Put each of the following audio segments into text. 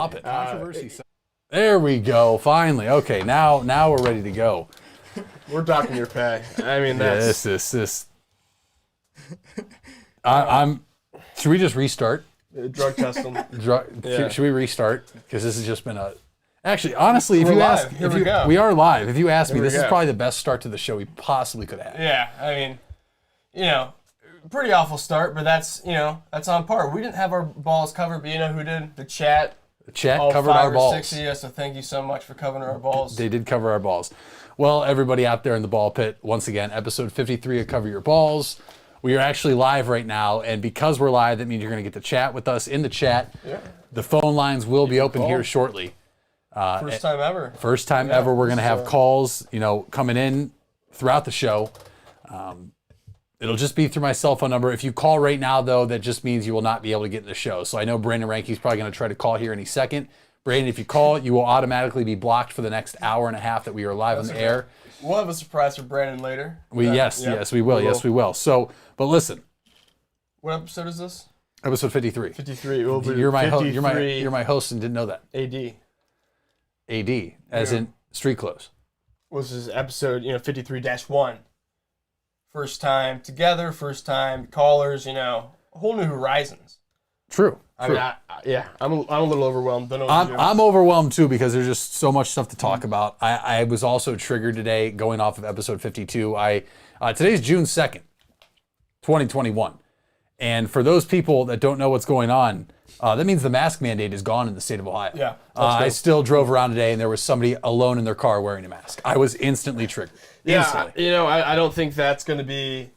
Stop it. Controversy. There we go. Finally. Okay, now we're ready to go. We're docking your pay. I mean, that's... Yeah, this. Should we just restart? Drug test them. Should we restart? Because this has just been a... Actually, honestly, We're live. Here we go. We are live. If you ask me, this is go. probably the best start to the show we possibly could have had. Yeah, I mean, pretty awful start, but that's on par. We didn't have our balls covered, but you know who did? The chat. The chat all covered our balls. 5 or 6 of you, so thank you so much for covering our balls. They did cover our balls. Well, everybody out there in the ball pit, once again, episode 53 of Cover Your Balls. We are actually live right now, and because we're live, that means you're going to get to chat with us in the chat. Yeah. The phone lines will be open here shortly. First time ever. First time ever. We're going to have calls, coming in throughout the show. It'll just be through my cell phone number. If you call right now, though, that just means you will not be able to get in the show. So I know Brandon Ranke's probably going to try to call here any second. Brandon, if you call, you will automatically be blocked for the next hour and a half that we are live on the air. We'll have a surprise for Brandon later. Yes, we will. Yes, we will. So, but listen. What episode is this? Episode 53. 53. You're my host and didn't know that. AD. AD, as in street clothes. Well, this is episode, 53-1. First time together, first time callers, whole new horizons. True. I mean, I'm a little overwhelmed. Don't know what to do. I'm overwhelmed too because there's just so much stuff to talk about. I was also triggered today going off of episode 52. Today's June 2nd, 2021. And for those people that don't know what's going on, that means the mask mandate is gone in the state of Ohio. Yeah. I still drove around today and there was somebody alone in their car wearing a mask. I was instantly triggered. Yeah, instantly. I don't think that's going to be...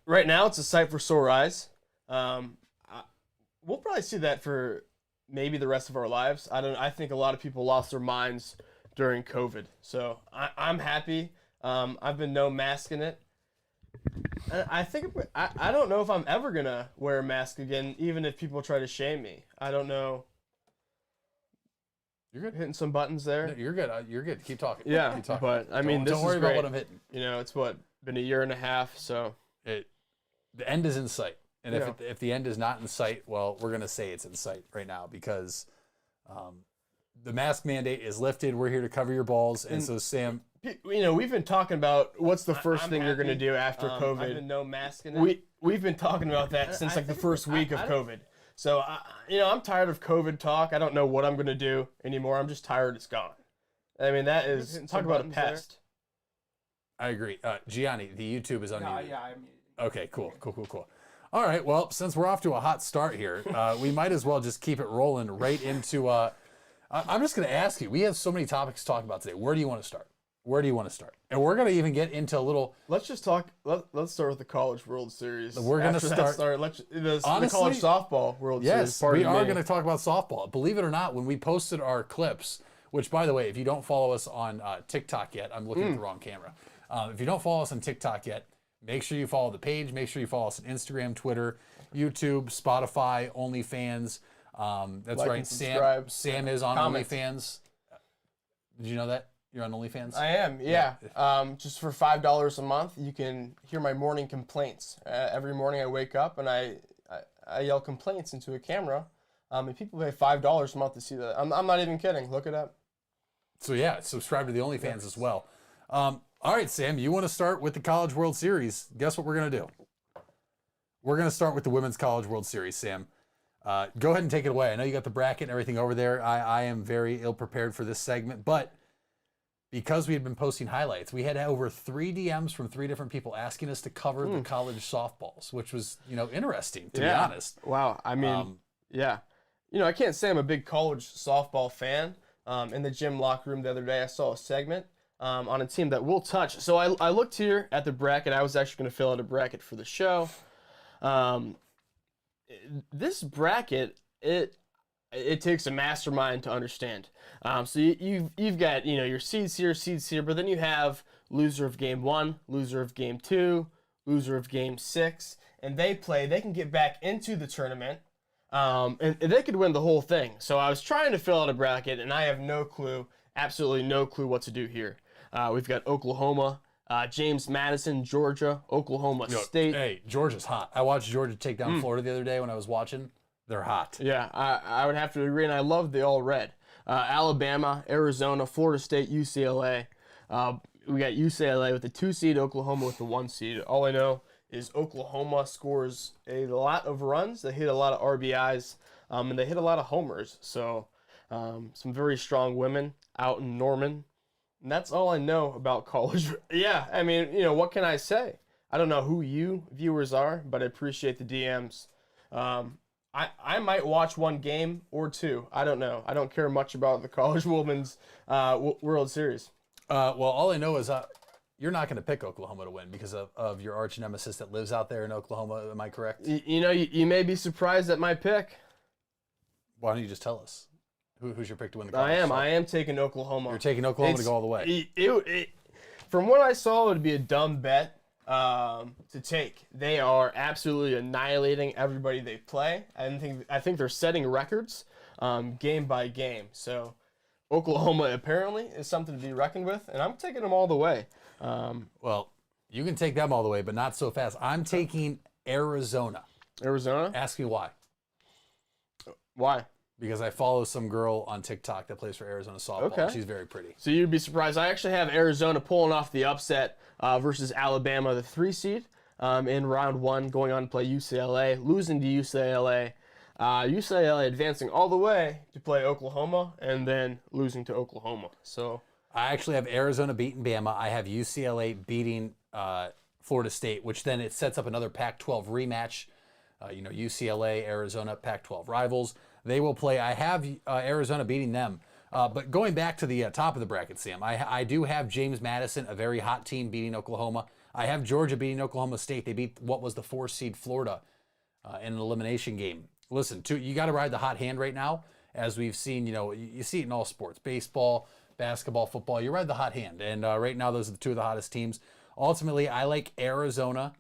right now, it's a sight for sore eyes. We'll probably see that for maybe the rest of our lives. I think a lot of people lost their minds during COVID. So I'm happy. I've been no masking it. I think I don't know if I'm ever gonna wear a mask again, even if people try to shame me. I don't know. You're good. Hitting some buttons there. No, you're good. You're good. Keep talking. Yeah, Keep talking. but I mean, don't worry about what I'm hitting. It's been a year and a half, so the end is in sight. And if the end is not in sight, well, we're gonna say it's in sight right now because the mask mandate is lifted. We're here to cover your balls, and so Sam. We've been talking about what's the first thing you're going to do after COVID. I've been no masking it. We've been talking about that since the first week of COVID. So, I'm tired of COVID talk. I don't know what I'm going to do anymore. I'm just tired it's gone. I mean, that is, talk about a pest. I agree. Gianni, the YouTube is unmuted. Yeah, I'm muted. Okay, cool. All right, well, since we're off to a hot start here, we might as well just keep it rolling right into... I'm just going to ask you, we have so many topics to talk about today. Where do you want to start? And we're going to even get into a little... Let's just talk... Let's start with the College World Series. We're going to start... The College Softball World Series. Yes, we are going to talk about softball. Believe it or not, when we posted our clips, which, by the way, if you don't follow us on TikTok yet, I'm looking at the wrong camera. If you don't follow us on TikTok yet, make sure you follow the page. Make sure you follow us on Instagram, Twitter, YouTube, Spotify, OnlyFans. That's like right. Sam is on OnlyFans. Did you know that? You're on OnlyFans? I am, yeah. Just for $5 a month, you can hear my morning complaints. Every morning I wake up and I yell complaints into a camera. And people pay $5 a month to see that. I'm not even kidding. Look it up. So yeah, subscribe to the OnlyFans as well. All right, Sam, you want to start with the College World Series. Guess what we're going to do? We're going to start with the Women's College World Series, Sam. Go ahead and take it away. I know you got the bracket and everything over there. I am very ill-prepared for this segment, but because we had been posting highlights, we had over 3 DMs from 3 different people asking us to cover the college softballs, which was, interesting, to be honest. Wow. I mean, yeah. I can't say I'm a big college softball fan. In the gym locker room the other day, I saw a segment on a team that we'll touch. So I looked here at the bracket. I was actually going to fill out a bracket for the show. This bracket, it takes a mastermind to understand. So you've got your seeds here, but then you have loser of game 1, loser of game 2, loser of game 6, and they can get back into the tournament, and they could win the whole thing. So I was trying to fill out a bracket, and I have no clue, absolutely no clue what to do here. We've got Oklahoma, James Madison, Georgia, Oklahoma State. Hey, Georgia's hot. I watched Georgia take down Florida the other day when I was watching. They're hot. Yeah, I would have to agree, and I love the all red. Alabama, Arizona, Florida State, UCLA. We got UCLA with the 2 seed, Oklahoma with the 1 seed. All I know is Oklahoma scores a lot of runs. They hit a lot of RBIs, and they hit a lot of homers. So some very strong women out in Norman. And that's all I know about college. Yeah, I mean, what can I say? I don't know who you viewers are, but I appreciate the DMs. I might watch one game or two. I don't know. I don't care much about the College Women's World Series. Well, all I know is you're not going to pick Oklahoma to win because of your arch nemesis that lives out there in Oklahoma. Am I correct? You may be surprised at my pick. Why don't you just tell us who's your pick to win the college? I am taking Oklahoma. You're taking Oklahoma to go all the way. From what I saw, it would be a dumb bet to take. They are absolutely annihilating everybody they play. I think they're setting records game by game. So Oklahoma apparently is something to be reckoned with, and I'm taking them all the way. Well, you can take them all the way, but not so fast. I'm taking Arizona. Arizona? Ask me why. Why? Because I follow some girl on TikTok that plays for Arizona softball. Okay. She's very pretty. So you'd be surprised. I actually have Arizona pulling off the upset versus Alabama, the 3 seed, in round 1, going on to play UCLA, losing to UCLA. UCLA advancing all the way to play Oklahoma and then losing to Oklahoma. So I actually have Arizona beating Bama. I have UCLA beating Florida State, which then it sets up another Pac-12 rematch. UCLA, Arizona, Pac-12 rivals. They will play. I have Arizona beating them. But going back to the top of the bracket, Sam, I do have James Madison, a very hot team, beating Oklahoma. I have Georgia beating Oklahoma State. They beat what was the 4 seed Florida in an elimination game. Listen, you got to ride the hot hand right now, as we've seen. You see it in all sports: baseball, basketball, football. You ride the hot hand, and right now those are the 2 of the hottest teams. Ultimately, I like Arizona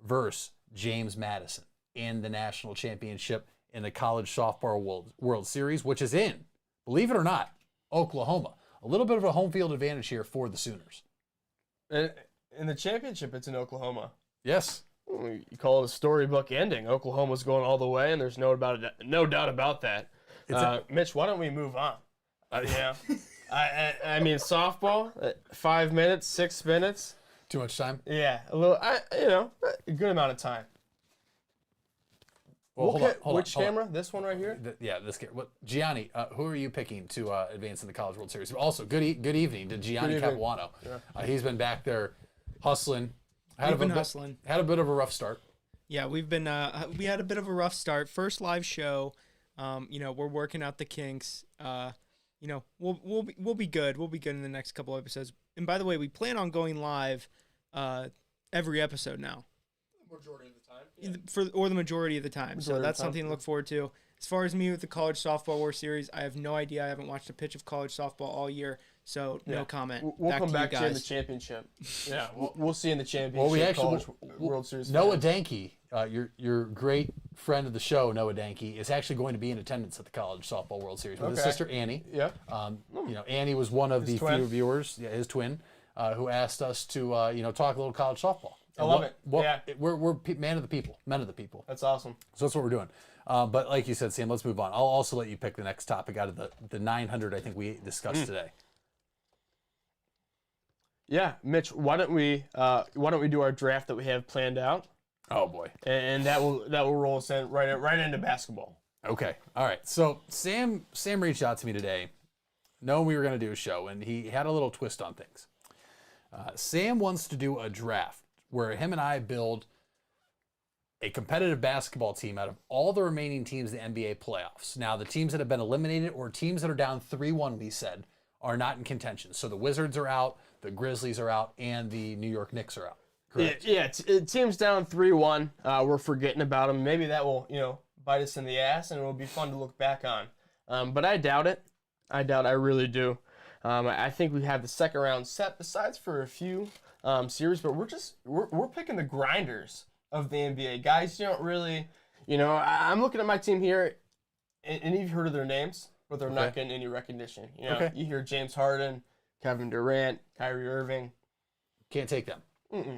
versus James Madison in the national championship in the College Softball World Series, which is in, believe it or not, Oklahoma. A little bit of a home field advantage here for the Sooners. In the championship, it's in Oklahoma. Yes. You call it a storybook ending. Oklahoma's going all the way, and there's no doubt about that. Mitch, why don't we move on? I mean, softball, 5 minutes, 6 minutes. Too much time? Yeah, a little. A good amount of time. Well, hold on. Which camera? This one right here? This camera. Gianni, who are you picking to advance in the College World Series? Also, good evening to Gianni Capuano. Yeah. He's been back there hustling. We've been hustling. Had a bit of a rough start. Yeah, we had a bit of a rough start. First live show. We're working out the kinks. We'll be good. We'll be good in the next couple episodes. And by the way, we plan on going live every episode now. Majority of the time. Yeah. The majority of the time. So that's something to look forward to. As far as me with the College Softball World Series, I have no idea. I haven't watched a pitch of college softball all year, so no comment. We'll come back to you in the championship. Yeah, we'll see in the championship. Well, we actually World Series. Noah Danke, your great friend of the show, Noah Danke, is actually going to be in attendance at the College Softball World Series with his sister Annie. Yeah. Annie was one of the twin. few viewers, his twin, who asked us to talk a little college softball. I love it. We're men of the people. That's awesome. So that's what we're doing. But like you said, Sam, let's move on. I'll also let you pick the next topic out of the 900 I think we discussed today. Yeah, Mitch, why don't we do our draft that we have planned out? Oh boy. And that will roll us in right into basketball. Okay. All right. So Sam reached out to me today, knowing we were going to do a show, and he had a little twist on things. Sam wants to do a draft where him and I build a competitive basketball team out of all the remaining teams in the NBA playoffs. Now, the teams that have been eliminated or teams that are down 3-1, we said, are not in contention. So the Wizards are out, the Grizzlies are out, and the New York Knicks are out. Correct? Yeah, teams down 3-1. We're forgetting about them. Maybe that will, bite us in the ass, and it will be fun to look back on. But I doubt it. I really do. I think we have the second round set, besides for a few series, but we're picking the grinders of the NBA. Guys, you don't really, I'm looking at my team here, and you've heard of their names, but they're not getting any recognition. You hear James Harden, Kevin Durant, Kyrie Irving. Can't take them.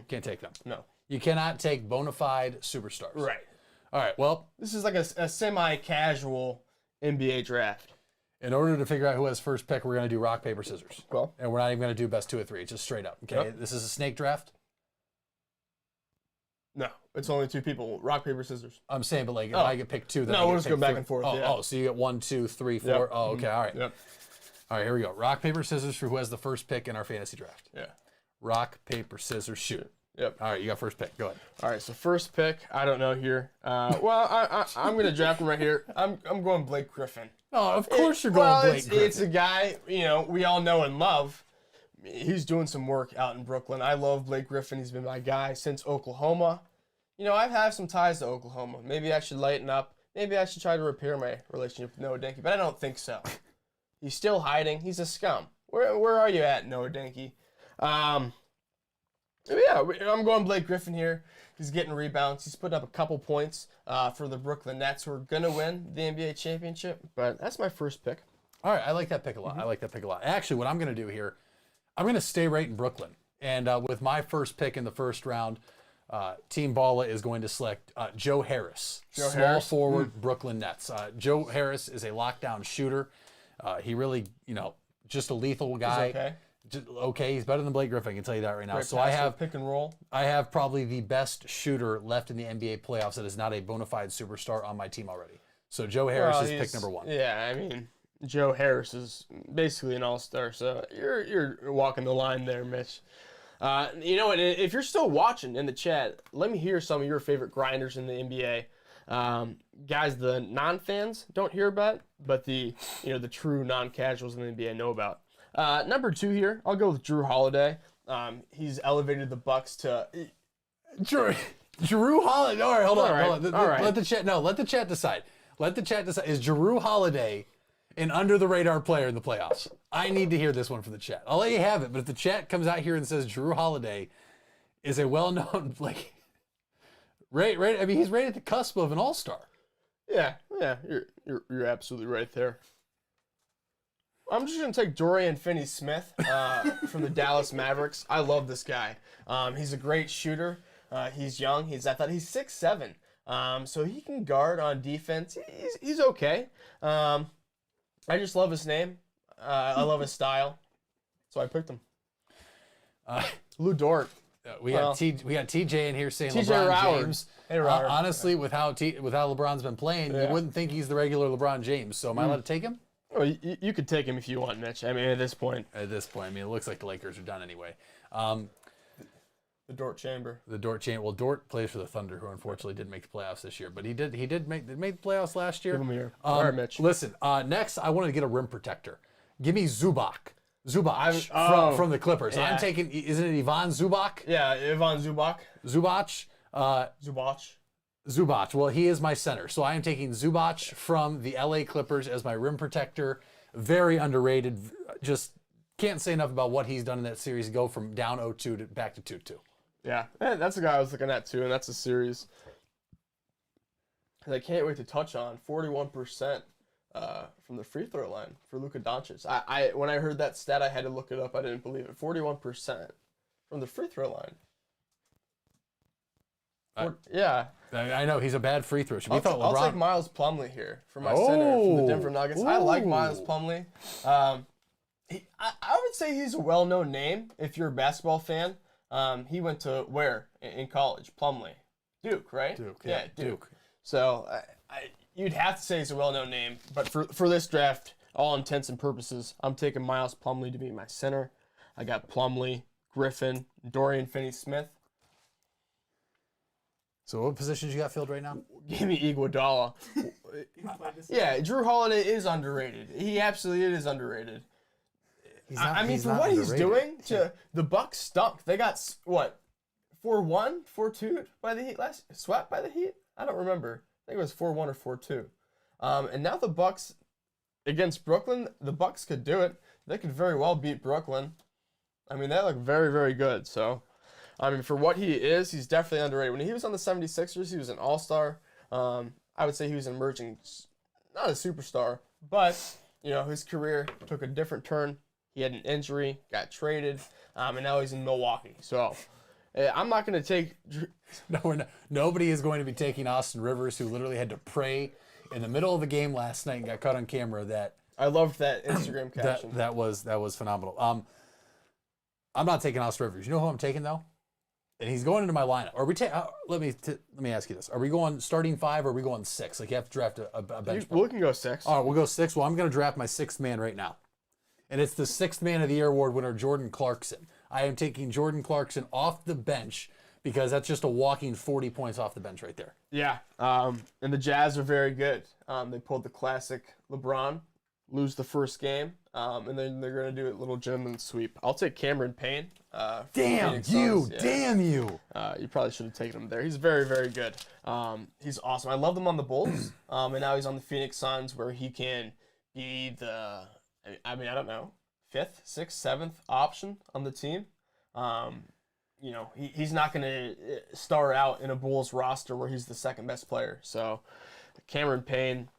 Can't take them. No. You cannot take bona fide superstars. Right. All right. Well, This is like a semi-casual NBA draft. in order to figure out who has first pick, we're going to do rock, paper, scissors. Well, And we're not even going to do best 2 or 3. It's just straight up. Okay. Yep. This is a snake draft. no, it's only 2 people. Rock, paper, scissors. I'm saying, but like if I get picked 2, then No, I get we'll just picked go back 3. and forth, Oh, yeah. so you get 1, 2, 3, 4. Yep. Oh, okay. All right. Yep. All right. Here we go. Rock, paper, scissors for who has the first pick in our fantasy draft. Yeah. Rock, paper, scissors, shoot. Yep. All right. You got first pick. Go ahead. All right, so first pick, I don't know here. I'm going to draft him right here. I'm going Blake Griffin. Oh, of course you're going Blake Griffin. It's a guy, we all know and love. He's doing some work out in Brooklyn. I love Blake Griffin. He's been my guy since Oklahoma. I have some ties to Oklahoma. Maybe I should lighten up. Maybe I should try to repair my relationship with Noah Dinky, but I don't think so. He's still hiding. He's a scum. Where are you at, Noah Dinky? Yeah, I'm going Blake Griffin here. He's getting rebounds. He's putting up a couple points for the Brooklyn Nets, who are going to win the NBA championship. But that's my first pick. All right. I like that pick a lot. I like that pick a lot. Actually, what I'm going to do here, I'm going to stay right in Brooklyn. And with my first pick in the first round, Team Balla is going to select Joe Harris, small forward, Brooklyn Nets. Joe Harris is a lockdown shooter. He really, just a lethal guy. He's okay. Okay, he's better than Blake Griffin. I can tell you that right now. Great So I passer, have pick and roll. I have probably the best shooter left in the NBA playoffs that is not a bona fide superstar on my team already. So Joe Harris is pick number 1. Yeah, I mean, Joe Harris is basically an all-star, so you're walking the line there, Mitch. You know what? If you're still watching in the chat, let me hear some of your favorite grinders in the NBA. Guys, the non-fans don't hear about, but the true non-casuals in the NBA know about. Number 2 here, I'll go with Drew Holiday. He's elevated the Bucks to Drew Holiday. All right, hold on. All right. Let the chat decide. Let the chat decide. Is Drew Holiday an under the radar player in the playoffs? I need to hear this one from the chat. I'll let you have it, but if the chat comes out here and says Drew Holiday is a well-known right. I mean, he's right at the cusp of an all-star. Yeah, you're absolutely right there. I'm just going to take Dorian Finney-Smith from the Dallas Mavericks. I love this guy. He's a great shooter. He's young. He's 6'7". So he can guard on defense. He's okay. I just love his name. I love his style. So I picked him. Lou Dort. We got TJ in here saying TJ LeBron Howard. James. Hey, Howard. Honestly, with how LeBron's been playing, you wouldn't think he's the regular LeBron James. So am I allowed to take him? Oh, you could take him if you want, Mitch. I mean, at this point. I mean, it looks like the Lakers are done anyway. The Dort Chamber. Well, Dort plays for the Thunder, who unfortunately didn't make the playoffs this year, but he did make the playoffs last year. Give him here. All right, Mitch. Listen, next I wanted to get a rim protector. Give me Zubac from the Clippers. Yeah. I'm taking. Isn't it Ivan Zubac? Yeah, Ivan Zubac. Zubac. Well, he is my center, so I am taking Zubac from the LA Clippers as my rim protector. Very underrated. Just can't say enough about what he's done in that series. Go from down 0-2 to back to 2-2. Yeah, that's the guy I was looking at too, and that's a series that I can't wait to touch on. 41% from the free throw line for Luka Doncic. I when I heard that stat, I had to look it up. I didn't believe it. 41% from the free throw line. Yeah. I know he's a bad free throw. I'll take Miles Plumlee here for my center from the Denver Nuggets. I like Miles Plumlee. I would say he's a well-known name if you're a basketball fan. He went to where in college? Plumlee. Duke, right? Duke. Yeah, Duke. So you'd have to say he's a well-known name. But for this draft, all intents and purposes, I'm taking Miles Plumlee to be my center. I got Plumlee, Griffin, Dorian Finney-Smith. So what positions you got filled right now? Give me Iguodala. Yeah, Drew Holiday is underrated. He absolutely is underrated. He's doing, the Bucks stunk. They got, 4-1, 4-2 by the Heat swept by the Heat? I don't remember. I think it was 4-1 or 4-2. And now the Bucks, against Brooklyn, the Bucks could do it. They could very well beat Brooklyn. I mean, they look very, very good. So, I mean, for what he is, he's definitely underrated. When he was on the 76ers, he was an all-star. I would say he was an emerging, not a superstar, but, his career took a different turn. He had an injury, got traded, and now he's in Milwaukee. So, I'm not going to take. No, we're not. Nobody is going to be taking Austin Rivers, who literally had to pray in the middle of the game last night and got caught on camera. I loved that Instagram caption. That was phenomenal. I'm not taking Austin Rivers. You know who I'm taking though? And he's going into my lineup. Are we let me ask you this: are we going starting 5 or are we going 6? Like you have to draft a bench. We can go 6. All right, we'll go 6. Well, I'm going to draft my 6th man right now, and it's the 6th Man of the Year award winner, Jordan Clarkson. I am taking Jordan Clarkson off the bench because that's just a walking 40 points off the bench right there. Yeah, and the Jazz are very good. They pulled the classic LeBron, lose the first game, and then they're going to do a little gentleman sweep. I'll take Cameron Payne. Damn you! Yeah. Damn you! You probably should have taken him there. He's very, very good. He's awesome. I loved him on the Bulls, and now he's on the Phoenix Suns, where he can be the, I don't know, 5th, 6th, 7th option on the team. He's not going to star out in a Bulls roster where he's the second best player. So, Cameron Payne.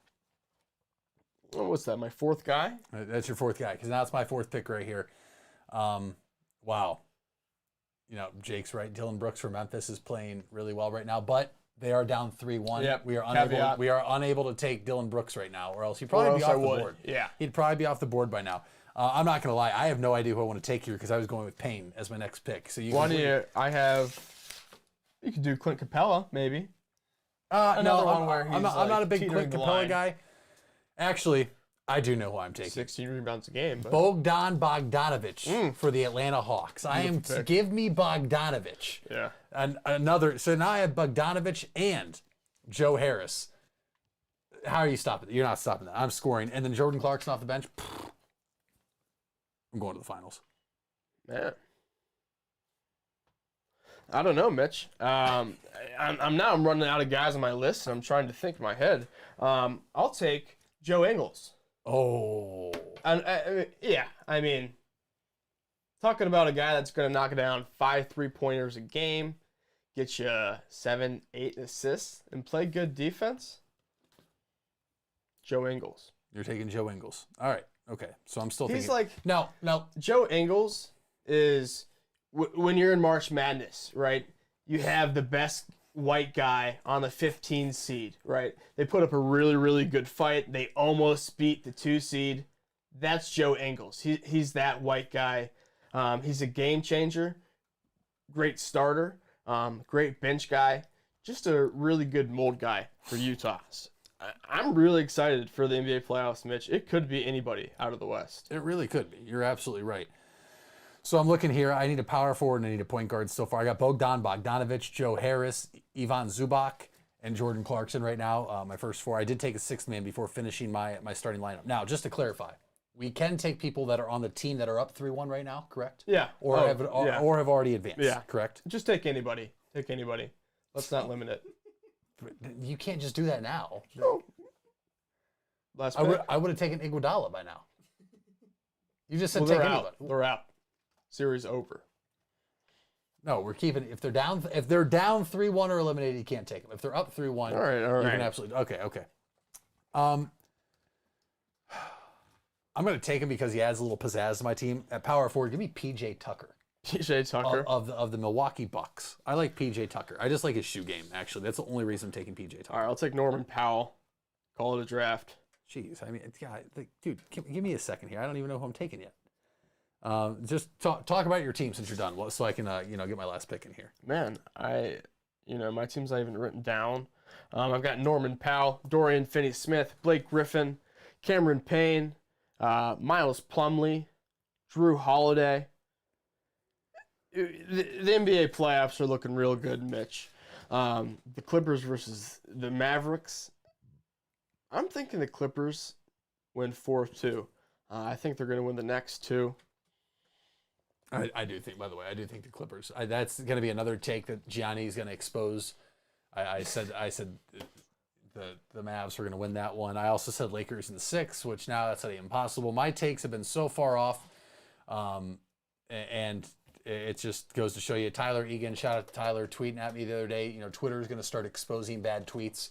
What's that? My 4th guy? That's your 4th guy, because now it's my 4th pick right here. Wow. Jake's right. Dylan Brooks for Memphis is playing really well right now, but they are down 3-1. Yep. We are unable to take Dylan Brooks right now, or else he'd probably be off the board. Yeah. He'd probably be off the board by now. I'm not going to lie. I have no idea who I want to take here because I was going with Payne as my next pick. So you could do Clint Capella, maybe. I'm not a big Clint Capella guy. Actually, I do know who I'm taking. 16 rebounds a game. But... Bogdanovich for the Atlanta Hawks. Give me Bogdanovich. Yeah. And so now I have Bogdanovich and Joe Harris. How are you stopping it? You're not stopping that. I'm scoring. And then Jordan Clarkson off the bench. I'm going to the finals. Man. I don't know, Mitch. I'm running out of guys on my list, and I'm trying to think in my head. I'll take Joe Ingles. Oh. Talking about a guy that's going to knock down 5 3-pointers a game, get you 7, 8 assists, and play good defense. Joe Ingles. You're taking Joe Ingles. All right. Okay. So I'm still thinking. He's like... No. Joe Ingles is... when you're in March Madness, right, you have the best white guy on the 15 seed, right? They put up a really, really good fight. They almost beat the 2 seed. That's Joe Ingles. He's that white guy. He's a game changer, great starter, great bench guy, just a really good mold guy for Utah. I'm really excited for the NBA playoffs, Mitch. It could be anybody out of the West. It really could be. You're absolutely right. So I'm looking here. I need a power forward and I need a point guard so far. I got Bogdanovich, Joe Harris, Ivan Zubac, and Jordan Clarkson right now. My first 4. I did take a 6th man before finishing my starting lineup. Now, just to clarify, we can take people that are on the team that are up 3-1 right now, correct? Yeah. Or have already advanced, yeah. Correct? Just take anybody. Take anybody. Let's not limit it. You can't just do that now. No. Last pick. I would have taken Iguodala by now. You just said they're take out. anybody. They're out. Series over. No, we're keeping. If they're down 3-1 or eliminated, you can't take them. If they're up 3-1, all right. You can absolutely. Okay. I'm going to take him because he adds a little pizzazz to my team. At power forward, give me PJ Tucker. PJ Tucker of the Milwaukee Bucks. I like PJ Tucker. I just like his shoe game. Actually, that's the only reason I'm taking PJ Tucker. All right, I'll take Norman Powell. Call it a draft. Jeez, dude, give me a second here. I don't even know who I'm taking yet. Just talk about your team since you're done, so I can get my last pick in here. Man, my team's not even written down. I've got Norman Powell, Dorian Finney-Smith, Blake Griffin, Cameron Payne, Miles Plumlee, Drew Holiday. The NBA playoffs are looking real good, Mitch. The Clippers versus the Mavericks. I'm thinking the Clippers win 4-2. I think they're going to win the next 2. I do think, by the way, the Clippers. That's going to be another take that Gianni's going to expose. I said the Mavs were going to win that one. I also said Lakers in 6, which now that's impossible. My takes have been so far off, and it just goes to show you. Tyler Egan, shout out to Tyler, tweeting at me the other day. Twitter is going to start exposing bad tweets.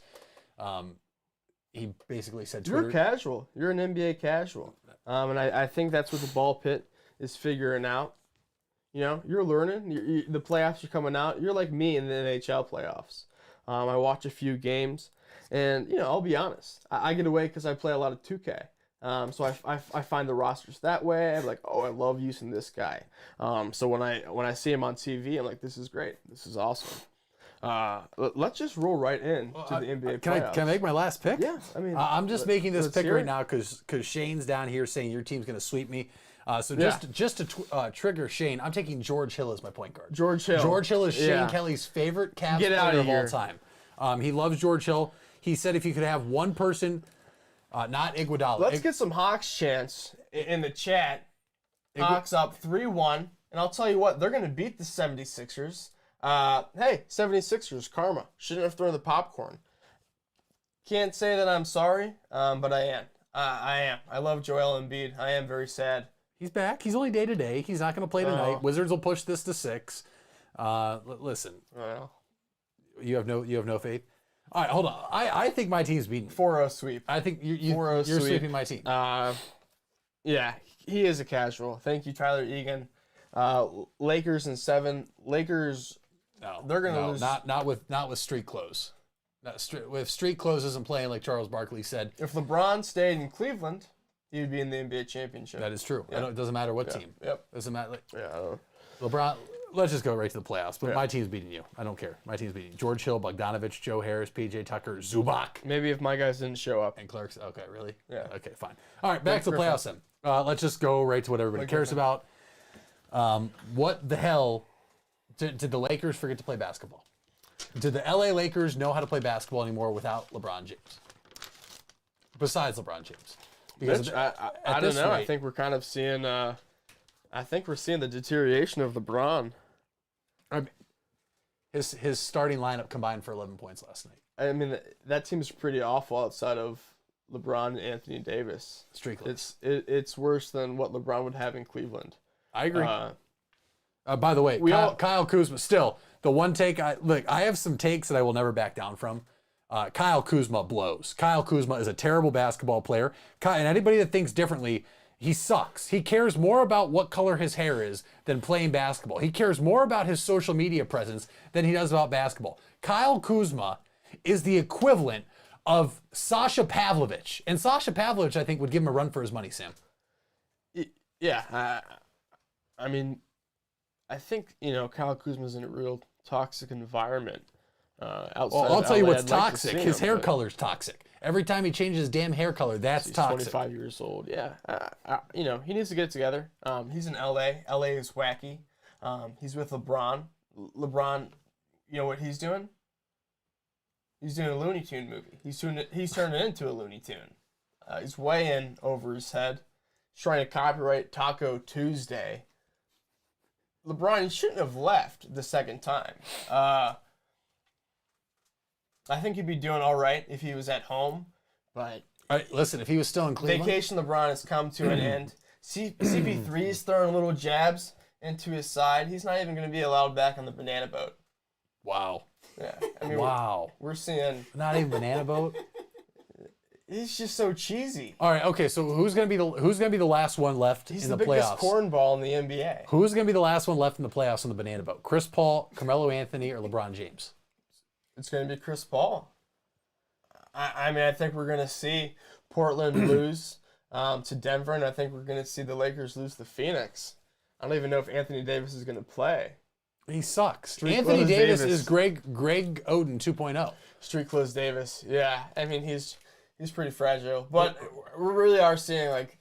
He basically said Twitter. You're casual. You're an NBA casual. And I think that's what the ball pit is figuring out. You're learning. The playoffs are coming out. You're like me in the NHL playoffs. I watch a few games, and I'll be honest. I get away because I play a lot of 2K. So I find the rosters that way. I'm like, oh, I love using this guy. So when I see him on TV, I'm like, this is great. This is awesome. Let's just roll right in to the NBA playoffs. Can I make my last pick? Yeah, I mean, I'm just making this pick right it. now because Shane's down here saying your team's going to sweep me. Just to trigger Shane, I'm taking George Hill as my point guard. George Hill. George Hill is Shane Kelly's favorite Cavs player of all time. He loves George Hill. He said if you could have one person, not Iguodala. Let's get some Hawks chants in the chat. Hawks up 3-1, and I'll tell you what, they're going to beat the 76ers. Hey, 76ers, karma. Shouldn't have thrown the popcorn. Can't say that I'm sorry, but I am. I am. I love Joel Embiid. I am very sad. He's back. He's only day to day. He's not going to play tonight. Wizards will push this to 6. Listen, you have no faith. All right, hold on. I think my team's beaten. 4-0 sweep. I think you're sweeping my team. Yeah, he is a casual. Thank you, Tyler Egan. Lakers in 7. Lakers. No, they're gonna lose. Not with street clothes. With street clothes isn't playing like Charles Barkley said. If LeBron stayed in Cleveland, he would be in the NBA championship. That is true. It doesn't matter what team. Yep. Doesn't matter. Yeah. LeBron. Let's just go right to the playoffs. But my team's beating you. I don't care. My team's beating you. George Hill, Bogdanovich, Joe Harris, PJ Tucker, Zubac. Maybe if my guys didn't show up. And Clark's. Okay, really? Yeah. Okay, fine. All right, back to the playoffs then. Let's just go right to what everybody cares about. What the hell did the Lakers forget to play basketball? Did the LA Lakers know how to play basketball anymore without LeBron James? Besides LeBron James. Because I don't know. I think we're kind of seeing the deterioration of LeBron. His starting lineup combined for 11 points last night. I mean, that team's pretty awful outside of LeBron and Anthony Davis. Streakless. It's worse than what LeBron would have in Cleveland. I agree. By the way, Kyle Kuzma, still, the one take, I have some takes that I will never back down from. Kyle Kuzma blows. Kyle Kuzma is a terrible basketball player. And anybody that thinks differently, he sucks. He cares more about what color his hair is than playing basketball. He cares more about his social media presence than he does about basketball. Kyle Kuzma is the equivalent of Sasha Pavlovich. And Sasha Pavlovich, I think, would give him a run for his money, Sam. Yeah. I mean, I think, Kyle Kuzma's in a real toxic environment. I'll tell you what's toxic. His hair color's toxic. Every time he changes his damn hair color, that's toxic. 25 years old. Yeah. He needs to get it together. He's in LA. LA is wacky. He's with LeBron. LeBron, you know what he's doing? He's doing a Looney Tune movie. He's turning it into a Looney Tune. He's way in over his head. He's trying to copyright Taco Tuesday. LeBron, he shouldn't have left the second time. I think he'd be doing all right if he was at home, but... All right, listen, if he was still in Cleveland... Vacation LeBron has come to an end. CP3 is throwing little jabs into his side. He's not even going to be allowed back on the banana boat. Wow. Yeah. I mean, wow. We're seeing... Not even banana boat? He's just so cheesy. All right, okay, so who's gonna be the last one left in the playoffs? He's the biggest cornball in the NBA. Who's gonna be the last one left in the playoffs on the banana boat? Chris Paul, Carmelo Anthony, or LeBron James? It's gonna be Chris Paul. I mean, I think we're gonna see Portland lose to Denver, and I think we're gonna see the Lakers lose to Phoenix. I don't even know if Anthony Davis is gonna play. He sucks. Anthony Davis is Greg Oden 2.0. Street clothes Davis. Yeah, I mean he's pretty fragile, but we really are seeing like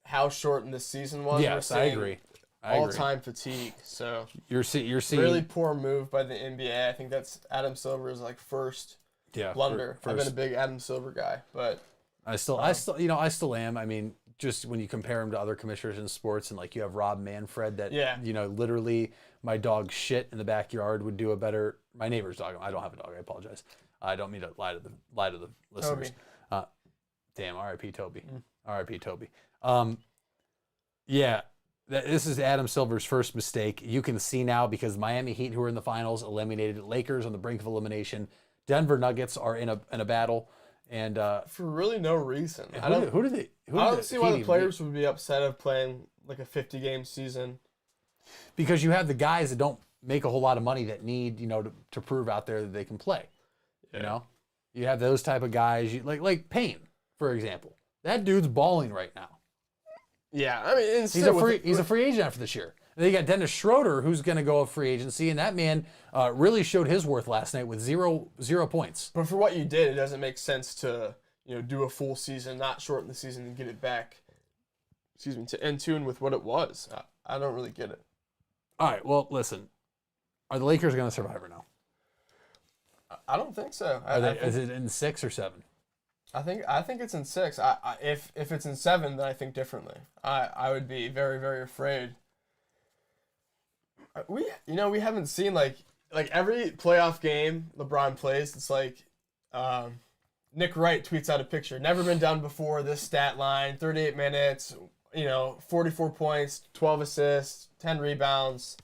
how shortened this season was. Yes, I agree. All-time fatigue. So you're seeing really poor move by the NBA. I think that's Adam Silver's first blunder. I've been a big Adam Silver guy, but I still am. I mean, just when you compare him to other commissioners in sports, and you have Rob Manfred that literally my dog shit in the backyard would do a better. My neighbor's dog. I don't have a dog. I apologize. I don't mean to lie to the listeners. Damn, R.I.P. Toby. R.I.P. Toby. This is Adam Silver's first mistake. You can see now because Miami Heat, who are in the finals, eliminated Lakers on the brink of elimination. Denver Nuggets are in a battle, and for really no reason. I don't see why the players would be upset of playing a 50-game season. because you have the guys that don't make a whole lot of money that need, to prove out there that they can play. You have those type of guys, like Payne, for example. That dude's balling right now. Yeah, I mean, He's a free agent after this year. And then you got Dennis Schroeder, who's going to go a free agency, and that man really showed his worth last night with zero points. But for what you did, it doesn't make sense to do a full season, not shorten the season and get it back. To in tune with what it was. I don't really get it. All right, well, listen, are the Lakers going to survive or no? I don't think so. Is it in 6 or 7? I think it's in 6. If it's in 7, then I think differently. I would be very, very afraid. We haven't seen like every playoff game LeBron plays. It's like Nick Wright tweets out a picture. Never been done before. This stat line: 38 minutes. 44 points, 12 assists, 10 rebounds.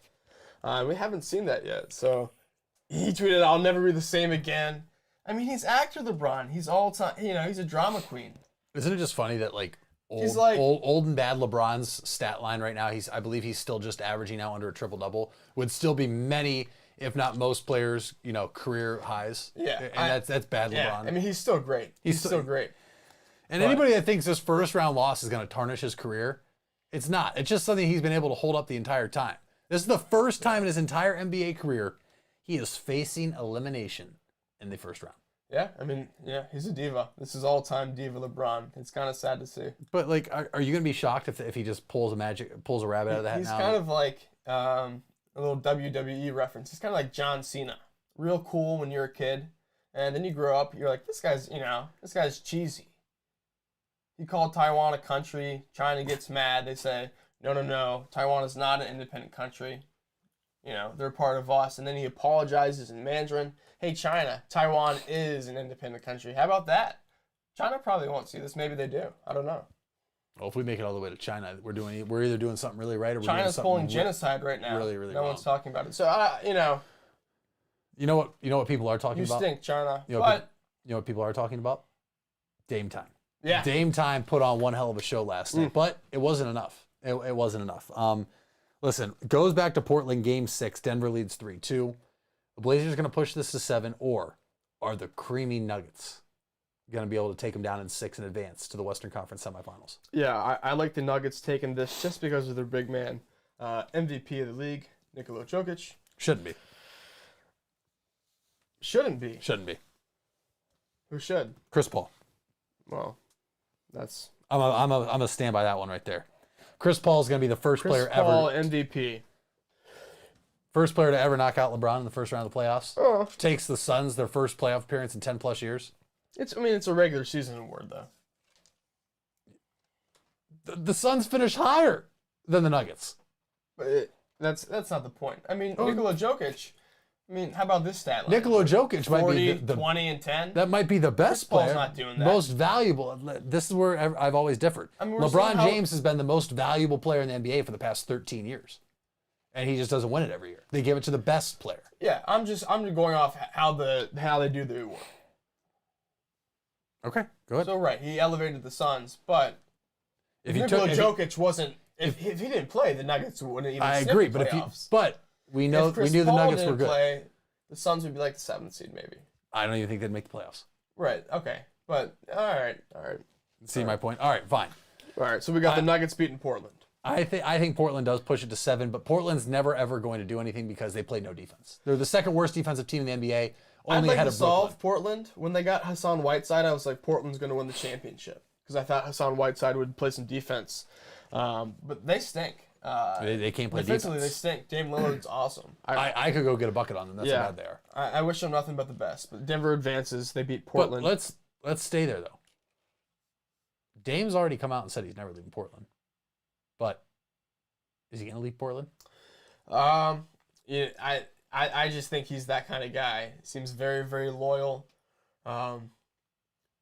We haven't seen that yet. So he tweeted, "I'll never be the same again." I mean, he's actor LeBron. He's all time. He's a drama queen. Isn't it just funny that old and bad LeBron's stat line right now? I believe he's still just averaging out under a triple double. Would still be many, if not most players, career highs. Yeah, and that's bad yeah, LeBron. I mean, he's still great. He's still great. And anybody that thinks this first round loss is going to tarnish his career, it's not. It's just something he's been able to hold up the entire time. This is the first time in his entire NBA career he is facing elimination in the first round. Yeah, I mean, he's a diva. This is all-time diva LeBron. It's kind of sad to see. But are you going to be shocked if he just pulls a rabbit out of the hat he's now? Kind of like a little WWE reference. He's kind of like John Cena. Real cool when you're a kid, and then you grow up, you're like, this guy's cheesy. He called Taiwan a country. China gets mad. They say, no, Taiwan is not an independent country. They're part of us. And then he apologizes in Mandarin. Hey, China, Taiwan is an independent country. How about that? China probably won't see this. Maybe they do. I don't know. Well, if we make it all the way to China, we're either doing something really right or we're China's doing something pulling genocide right now. Really, really no wrong. one's talking about it. So, You know what people are talking you about? stink, China. You know what people are talking about? Dame Time. Yeah. Dame Time put on one hell of a show last night, but it wasn't enough. It wasn't enough. Listen, goes back to Portland game 6. Denver leads 3-2. The Blazers are going to push this to 7, or are the creamy Nuggets going to be able to take them down in 6 in advance to the Western Conference semifinals? Yeah, I like the Nuggets taking this just because of their big man. MVP of the league, Nikola Jokic. Shouldn't be. Shouldn't be. Shouldn't be. Who should? Chris Paul. Well, that's... I'm a stand by that one right there. Chris Paul is going to be the first player Chris Paul, ever. MVP. First player to ever knock out LeBron in the first round of the playoffs. Oh. Takes the Suns their first playoff appearance in 10 plus years. It's a regular season award, though. The Suns finish higher than the Nuggets. But that's not the point. I mean, Nikola Jokic. I mean, how about this stat line? Nikola Jokic might be 20 and 10. That might be the best Paul's player. not doing that. Most valuable. This is where I've always differed. I mean, LeBron James has been the most valuable player in the NBA for the past 13 years. And he just doesn't win it every year. They give it to the best player. Yeah, I'm just going off how they do the award. Okay, go ahead. So right, he elevated the Suns, but if Nikola Jokic wasn't, if he didn't play, the Nuggets wouldn't even. I agree, but we knew the Nuggets were good. Play, the Suns would be like the 7th seed, maybe. I don't even think they'd make the playoffs. Right. Okay. But all right. See my point? All right, fine. All right. So we got the Nuggets beating Portland. I think Portland does push it to 7, but Portland's never ever going to do anything because they play no defense. They're the second worst defensive team in the NBA. Only ahead of solve Portland. When they got Hassan Whiteside, I was like, Portland's going to win the championship because I thought Hassan Whiteside would play some defense. But they stink. They can't play defensively, defense. They stink. Dame Lillard's awesome. I could go get a bucket on them. That's how bad they are. I wish them nothing but the best. But Denver advances. They beat Portland. But let's stay there though. Dame's already come out and said he's never leaving Portland. But is he going to leave Portland? Yeah, I just think he's that kind of guy. Seems very, very loyal.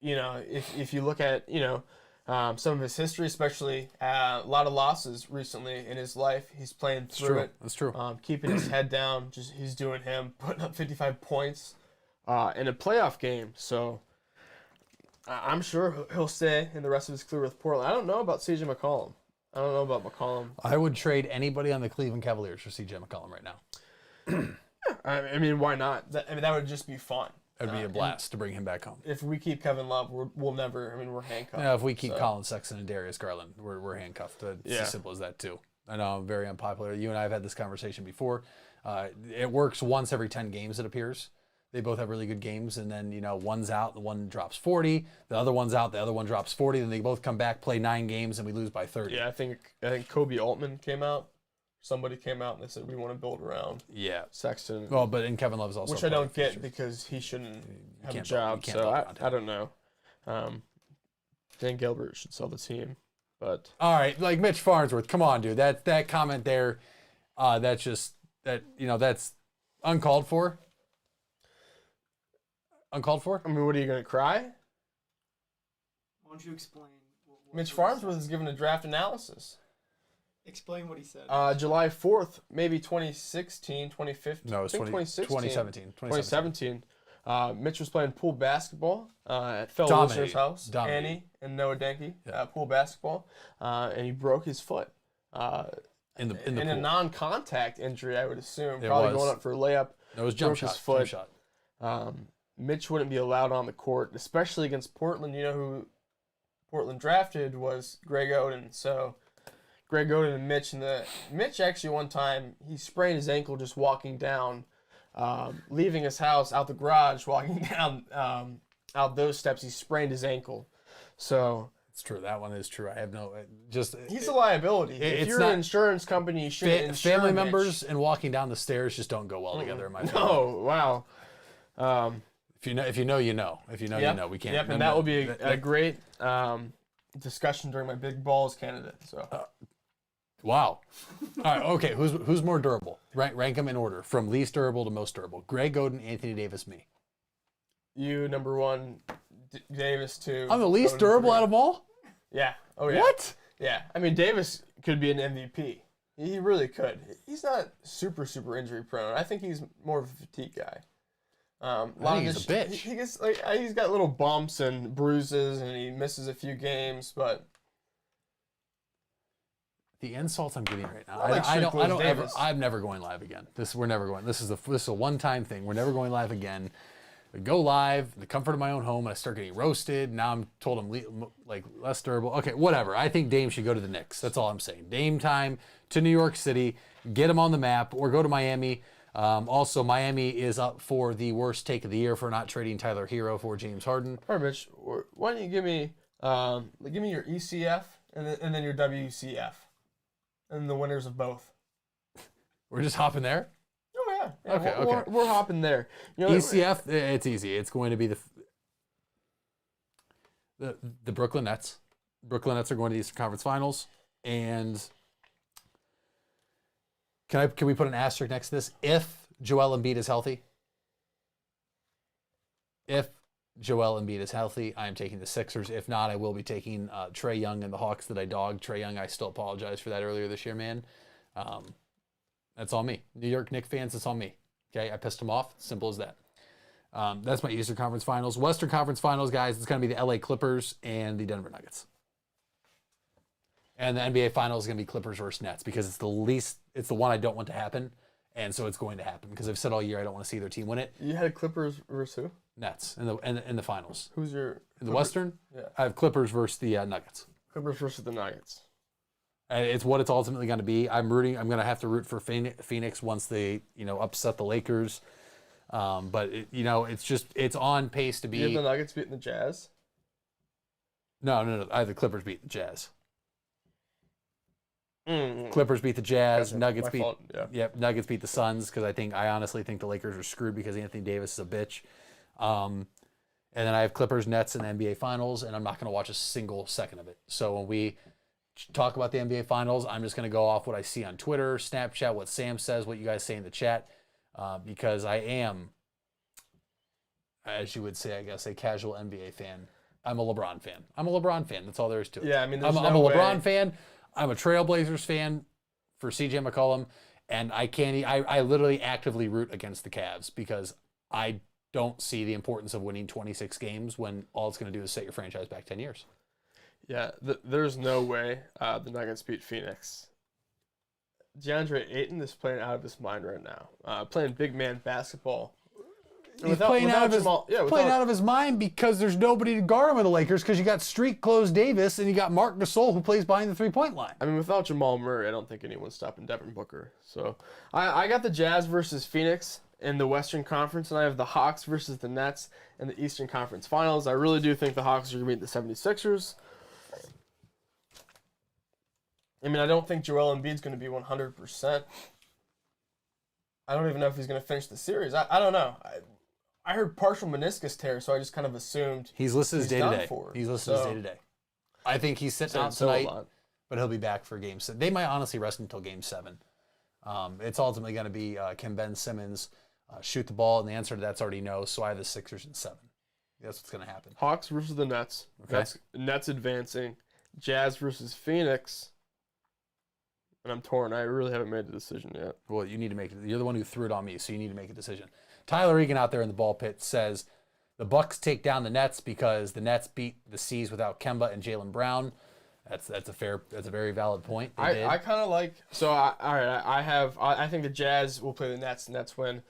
If you look at, some of his history, especially a lot of losses recently in his life, he's playing through it. That's true. Keeping his head down, he's doing him, putting up 55 points in a playoff game. So I'm sure he'll stay in the rest of his career with Portland. I don't know about CJ McCollum. I don't know about McCollum. I would trade anybody on the Cleveland Cavaliers for CJ McCollum right now. I mean, why not? That would just be fun. It'd be a blast to bring him back home. If we keep Kevin Love, we'll never. I mean, we're handcuffed. Yeah, if we keep Colin Sexton and Darius Garland, we're handcuffed. It's as simple as that too. I know I'm very unpopular. You and I have had this conversation before. It works once every 10 games, it appears. They both have really good games, and then one's out, the one drops 40. The other one's out, the other one drops 40. Then they both come back, play 9 games, and we lose by 30. Yeah, I think Kobe Altman came out. Somebody came out and they said we want to build around Sexton. Well, but and Kevin Love's also which I don't get because he shouldn't have a job. So I don't know. Dan Gilbert should sell the team, but all right, like Mitch Farnsworth, come on, dude. That comment there, that's uncalled for. Uncalled for. I mean, what are you gonna cry? Why don't you explain? Mitch Farnsworth is giving a draft analysis. Explain what he said. July 4th, maybe 2016, 2015. No, it was 2017. 2017. Mitch was playing pool basketball at fellow Dominated. listener's house, Dominated. Annie and Noah Denke, pool basketball, and he broke his foot. In the in a pool. non-contact injury, I would assume. It Probably was. going up for a layup. No, it was broke jump his foot. shot. Mitch wouldn't be allowed on the court, especially against Portland. You know who Portland drafted was Greg Oden. So Greg Oden and Mitch actually one time he sprained his ankle just walking down, leaving his house out the garage, walking down out those steps. He sprained his ankle. So It's true. That one is true. I have no he's a liability. If it's you're not- an insurance company, you shouldn't insure family Mitch. members and walking down the stairs just don't go well together in my family. Oh wow. If you know, you know. If you know, you know. We can't. Yep, and that will be a great discussion during my big balls candidate. So Wow. All right. Okay. Who's more durable? Rank them in order from least durable to most durable. Greg Oden, Anthony Davis, me. you number one, Davis two. I'm the least Oden durable three. out of them all. Yeah. Oh yeah. What? Yeah. I mean, Davis could be an MVP. He really could. He's not super injury prone. I think he's more of a fatigue guy. I think he's a bitch. He gets he's got little bumps and bruises, and he misses a few games, but. The insults I'm getting right now. I like I don't Strickland ever. Davis. I'm never going live again. We're never going. This is a one-time thing. We're never going live again. I go live, in the comfort of my own home, and I start getting roasted. Now I'm told I'm less durable. Okay, whatever. I think Dame should go to the Knicks. That's all I'm saying. Dame time to New York City, get him on the map, or go to Miami. Also, Miami is up for the worst take of the year for not trading Tyler Hero for James Harden. All right, Mitch. Why don't you give me your ECF and then your WCF, and the winners of both. We're just hopping there. Oh yeah. Okay. We're hopping there. You know, ECF, it's easy. It's going to be the Brooklyn Nets. Brooklyn Nets are going to the Eastern Conference Finals, and can we put an asterisk next to this? If Joel Embiid is healthy, I am taking the Sixers. If not, I will be taking Trae Young and the Hawks that I dogged. Trae Young, I still apologize for that earlier this year, man. That's on me. New York Knicks fans, it's on me. Okay, I pissed them off. Simple as that. That's my Eastern Conference Finals. Western Conference Finals, guys, it's going to be the LA Clippers and the Denver Nuggets. And the NBA Finals is going to be Clippers versus Nets because it's the one I don't want to happen. And so it's going to happen because I've said all year I don't want to see their team win it. You had Clippers versus who? Nets in the finals. Who's your In the Western? Yeah. I have Clippers versus the Nuggets. Clippers versus the Nuggets. It's what it's ultimately going to be. I'm going to have to root for Phoenix once they, upset the Lakers. But it's on pace to be. You have the Nuggets beating the Jazz? No. I have the Clippers beat the Jazz. Mm. Clippers beat the Jazz. Gotcha. Nuggets My beat. fault, yeah. Yep. Nuggets beat the Suns because I honestly think the Lakers are screwed because Anthony Davis is a bitch. And then I have Clippers, Nets, in the NBA Finals, and I'm not going to watch a single second of it. So when we talk about the NBA Finals, I'm just going to go off what I see on Twitter, Snapchat, what Sam says, what you guys say in the chat, because I am, as you would say, I guess, a casual NBA fan. I'm a LeBron fan. That's all there is to it. Yeah, I mean, I'm there's a no LeBron way. fan. I'm a Trailblazers fan for CJ McCollum, and I literally actively root against the Cavs because I don't see the importance of winning 26 games when all it's going to do is set your franchise back 10 years. Yeah, there's no way the Nuggets beat Phoenix. DeAndre Ayton is playing out of his mind right now. Playing big man basketball. He's playing out of his mind because there's nobody to guard him in the Lakers because you got street clothes Davis and you got Marc Gasol who plays behind the 3-point line. I mean, without Jamal Murray, I don't think anyone's stopping Devin Booker. So I got the Jazz versus Phoenix in the Western Conference, and I have the Hawks versus the Nets in the Eastern Conference Finals. I really do think the Hawks are going to beat the 76ers. I mean, I don't think Joel Embiid's going to be 100%. I don't even know if he's going to finish the series. I don't know. I heard partial meniscus tear, so I just kind of assumed he's listed as day-to-day. He's listed as day-to-day. I think he's sitting out tonight, but he'll be back for Game 7. They might honestly rest until Game 7. It's ultimately going to be can Ben Simmons shoot the ball, and the answer to that's already no, so I have the Sixers in 7. That's what's going to happen. Hawks versus the Nets. Okay. Nets advancing. Jazz versus Phoenix. And I'm torn. I really haven't made a decision yet. Well, you need to make it. You're the one who threw it on me, so you need to make a decision. Tyler Egan out there in the ball pit says the Bucks take down the Nets because the Nets beat the C's without Kemba and Jaylen Brown. That's a very valid point. I kind of like I think the Jazz will play the Nets. Nets win.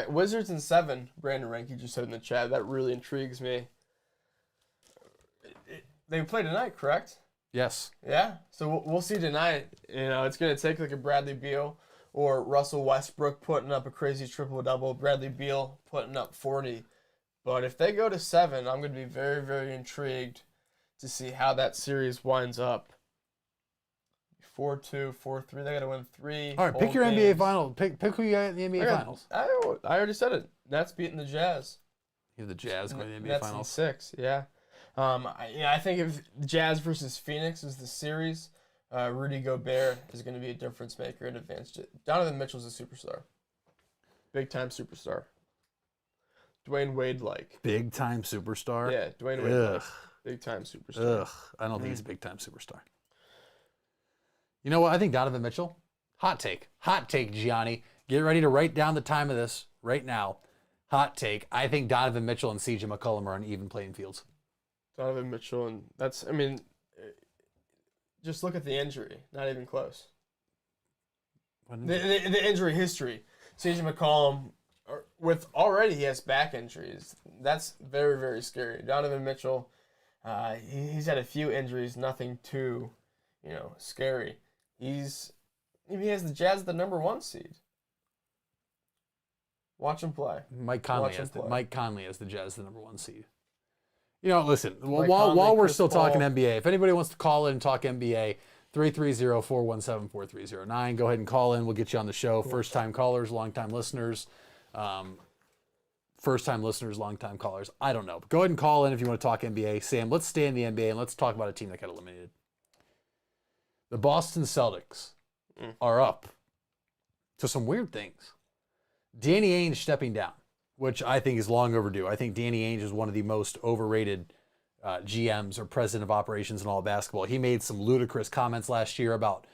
Wizards in 7. Brandon Ranke just said in the chat. That really intrigues me. They play tonight, correct? Yes. Yeah. So we'll see tonight. You know, it's gonna take like a Bradley Beal or Russell Westbrook putting up a crazy triple-double. Bradley Beal putting up 40. But if they go to 7, I'm gonna be very, very intrigued to see how that series winds up. 4-2, 4-3. They got to win 3. All right, pick your NBA final. Pick who you got in the NBA finals. I already said it. Nets beating the Jazz. You have the Jazz going to the NBA Nets finals. In 6, yeah. I think if Jazz versus Phoenix is the series, Rudy Gobert is going to be a difference maker and advanced. Donovan Mitchell's a superstar. Big time superstar. Dwayne Wade like. Big time superstar? Yeah, Dwayne Wade like. Big time superstar. Ugh. I don't think he's a big time superstar. You know what? I think Donovan Mitchell. Hot take, Gianni. Get ready to write down the time of this right now. Hot take. I think Donovan Mitchell and CJ McCollum are on even playing fields. Donovan Mitchell, and just look at the injury. Not even close. The injury history. CJ McCollum, he has back injuries. That's very, very scary. Donovan Mitchell, he's had a few injuries, nothing too, scary. He has the Jazz the number 1 seed. Watch him play. Mike Conley has the Jazz the number 1 seed. Listen, while we're still talking NBA, if anybody wants to call in and talk NBA, 330-417-4309. Go ahead and call in. We'll get you on the show. Cool. First-time callers, long-time listeners. First-time listeners, long-time callers. I don't know. But go ahead and call in if you want to talk NBA. Sam, let's stay in the NBA and let's talk about a team that got eliminated. The Boston Celtics are up to some weird things. Danny Ainge stepping down, which I think is long overdue. I think Danny Ainge is one of the most overrated GMs or president of operations in all of basketball. He made some ludicrous comments last year about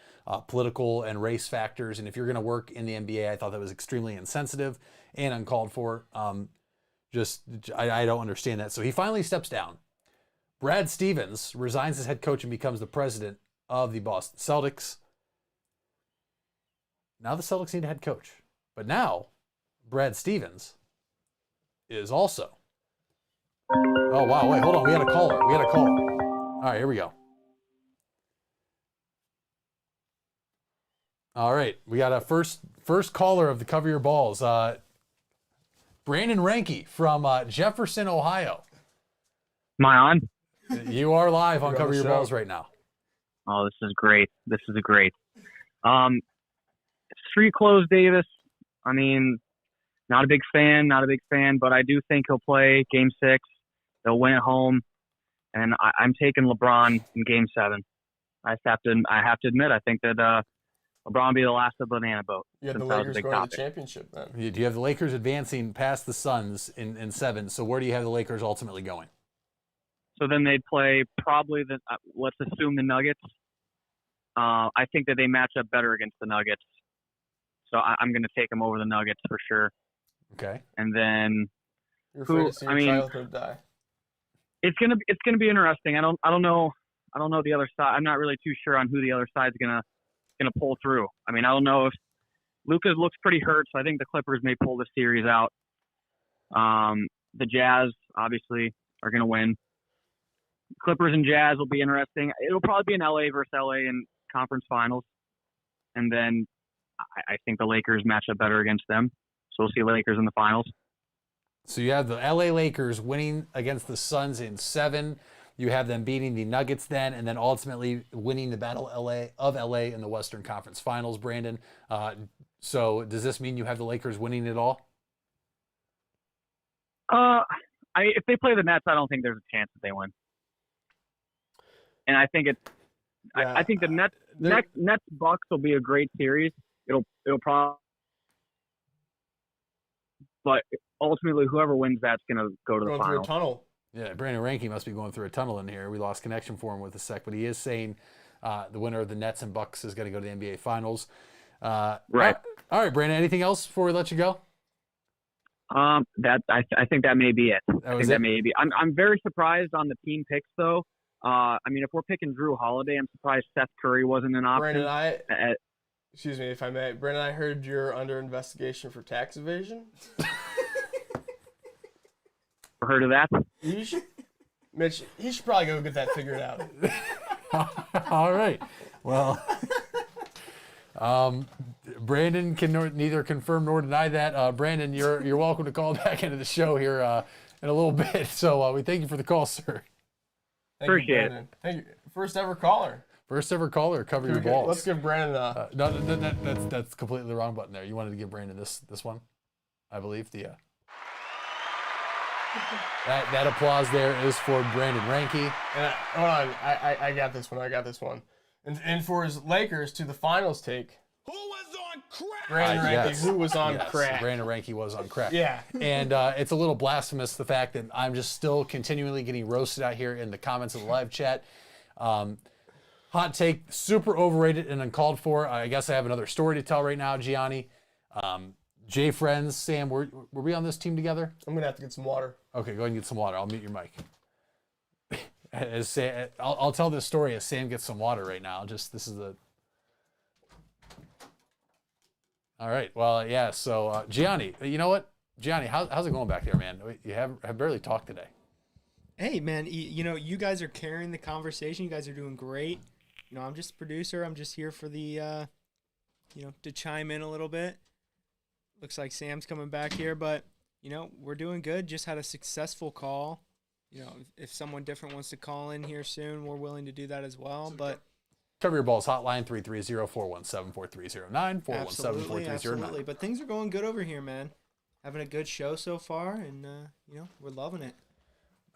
political and race factors, and if you're going to work in the NBA, I thought that was extremely insensitive and uncalled for. I don't understand that. So he finally steps down. Brad Stevens resigns as head coach and becomes the president of the Boston Celtics. Now the Celtics need a head coach. But now, Brad Stevens is also. Oh, wow. Wait, hold on. We had a caller. All right, here we go. All right. We got a first caller of the Cover Your Balls. Brandon Ranke from Jefferson, Ohio. Am I on? You are live on Cover Your Balls right now. Oh, this is great. Street clothes Davis. I mean, not a big fan, but I do think he'll play Game 6. They'll win at home, and I'm taking LeBron in Game 7. I have to admit, I think that LeBron will be the last of the banana boat. You have the Lakers going to the championship then. Do you have the Lakers advancing past the Suns in 7? So where do you have the Lakers ultimately going? So then they'd play probably let's assume the Nuggets. I think that they match up better against the Nuggets. So I'm going to take them over the Nuggets for sure. Okay. And then you're afraid to see your childhood die. It's gonna be interesting. I don't know. I don't know the other side. I'm not really too sure on who the other side's gonna pull through. I mean, I don't know if Luka looks pretty hurt, so I think the Clippers may pull the series out. The Jazz obviously are gonna win. Clippers and Jazz will be interesting. It'll probably be an LA versus LA in conference finals, and then I think the Lakers match up better against them. So we'll see Lakers in the finals. So you have the LA Lakers winning against the Suns in 7. You have them beating the Nuggets then, and then ultimately winning the Battle of LA in the Western Conference Finals, Brandon. So does this mean you have the Lakers winning it all? If they play the Nets, I don't think there's a chance that they win. And I think I think the Nets Bucks will be a great series. It'll probably, but ultimately whoever wins that's gonna go to the Going through a finals. tunnel. Yeah, Brandon Ranke must be going through a tunnel in here. We lost connection for him with a sec, but he is saying the winner of the Nets and Bucks is going to go to the NBA Finals. Right. All right, Brandon. Anything else before we let you go? I think that may be it. I think it? that may be. I'm very surprised on the team picks though. I mean, if we're picking Drew Holiday, I'm surprised Seth Curry wasn't an option. Brandon, excuse me if I may. Brandon, I heard you're under investigation for tax evasion. Heard of that? Mitch, he should probably go get that figured out. All right. Well, Brandon can neither confirm nor deny that. Brandon, you're welcome to call back into the show here in a little bit. So we thank you for the call, sir. Appreciate it. Thank you. First ever caller. First ever caller. Cover your balls. Let's give Brandon a. No, that's completely the wrong button there. You wanted to give Brandon this one, I believe. That applause there is for Brandon Ranke. And hold on, I got this one. And for his Lakers to the finals take. Who was on crack? Brandon Ranke, yes. Who was on Yes, crack? Brandon Ranke was on crack. Yeah. And it's a little blasphemous, the fact that I'm just still continually getting roasted out here in the comments of the live chat. Hot take, super overrated and uncalled for. I guess I have another story to tell right now, Gianni. Jay Friends, Sam, were we on this team together? I'm going to have to get some water. Okay, go ahead and get some water. I'll mute your mic. I'll tell this story as Sam gets some water right now. All right. Well, yeah. So Gianni, you know what? Gianni, how's it going back there, man? You have barely talked today. Hey, man. You guys are carrying the conversation. You guys are doing great. I'm just a producer. I'm just here for the, to chime in a little bit. Looks like Sam's coming back here, but we're doing good. Just had a successful call. If someone different wants to call in here soon, we're willing to do that as well. But Cover Your Balls hotline 330-417-4309, 417-4309. Absolutely. But things are going good over here, man. Having a good show so far, and we're loving it.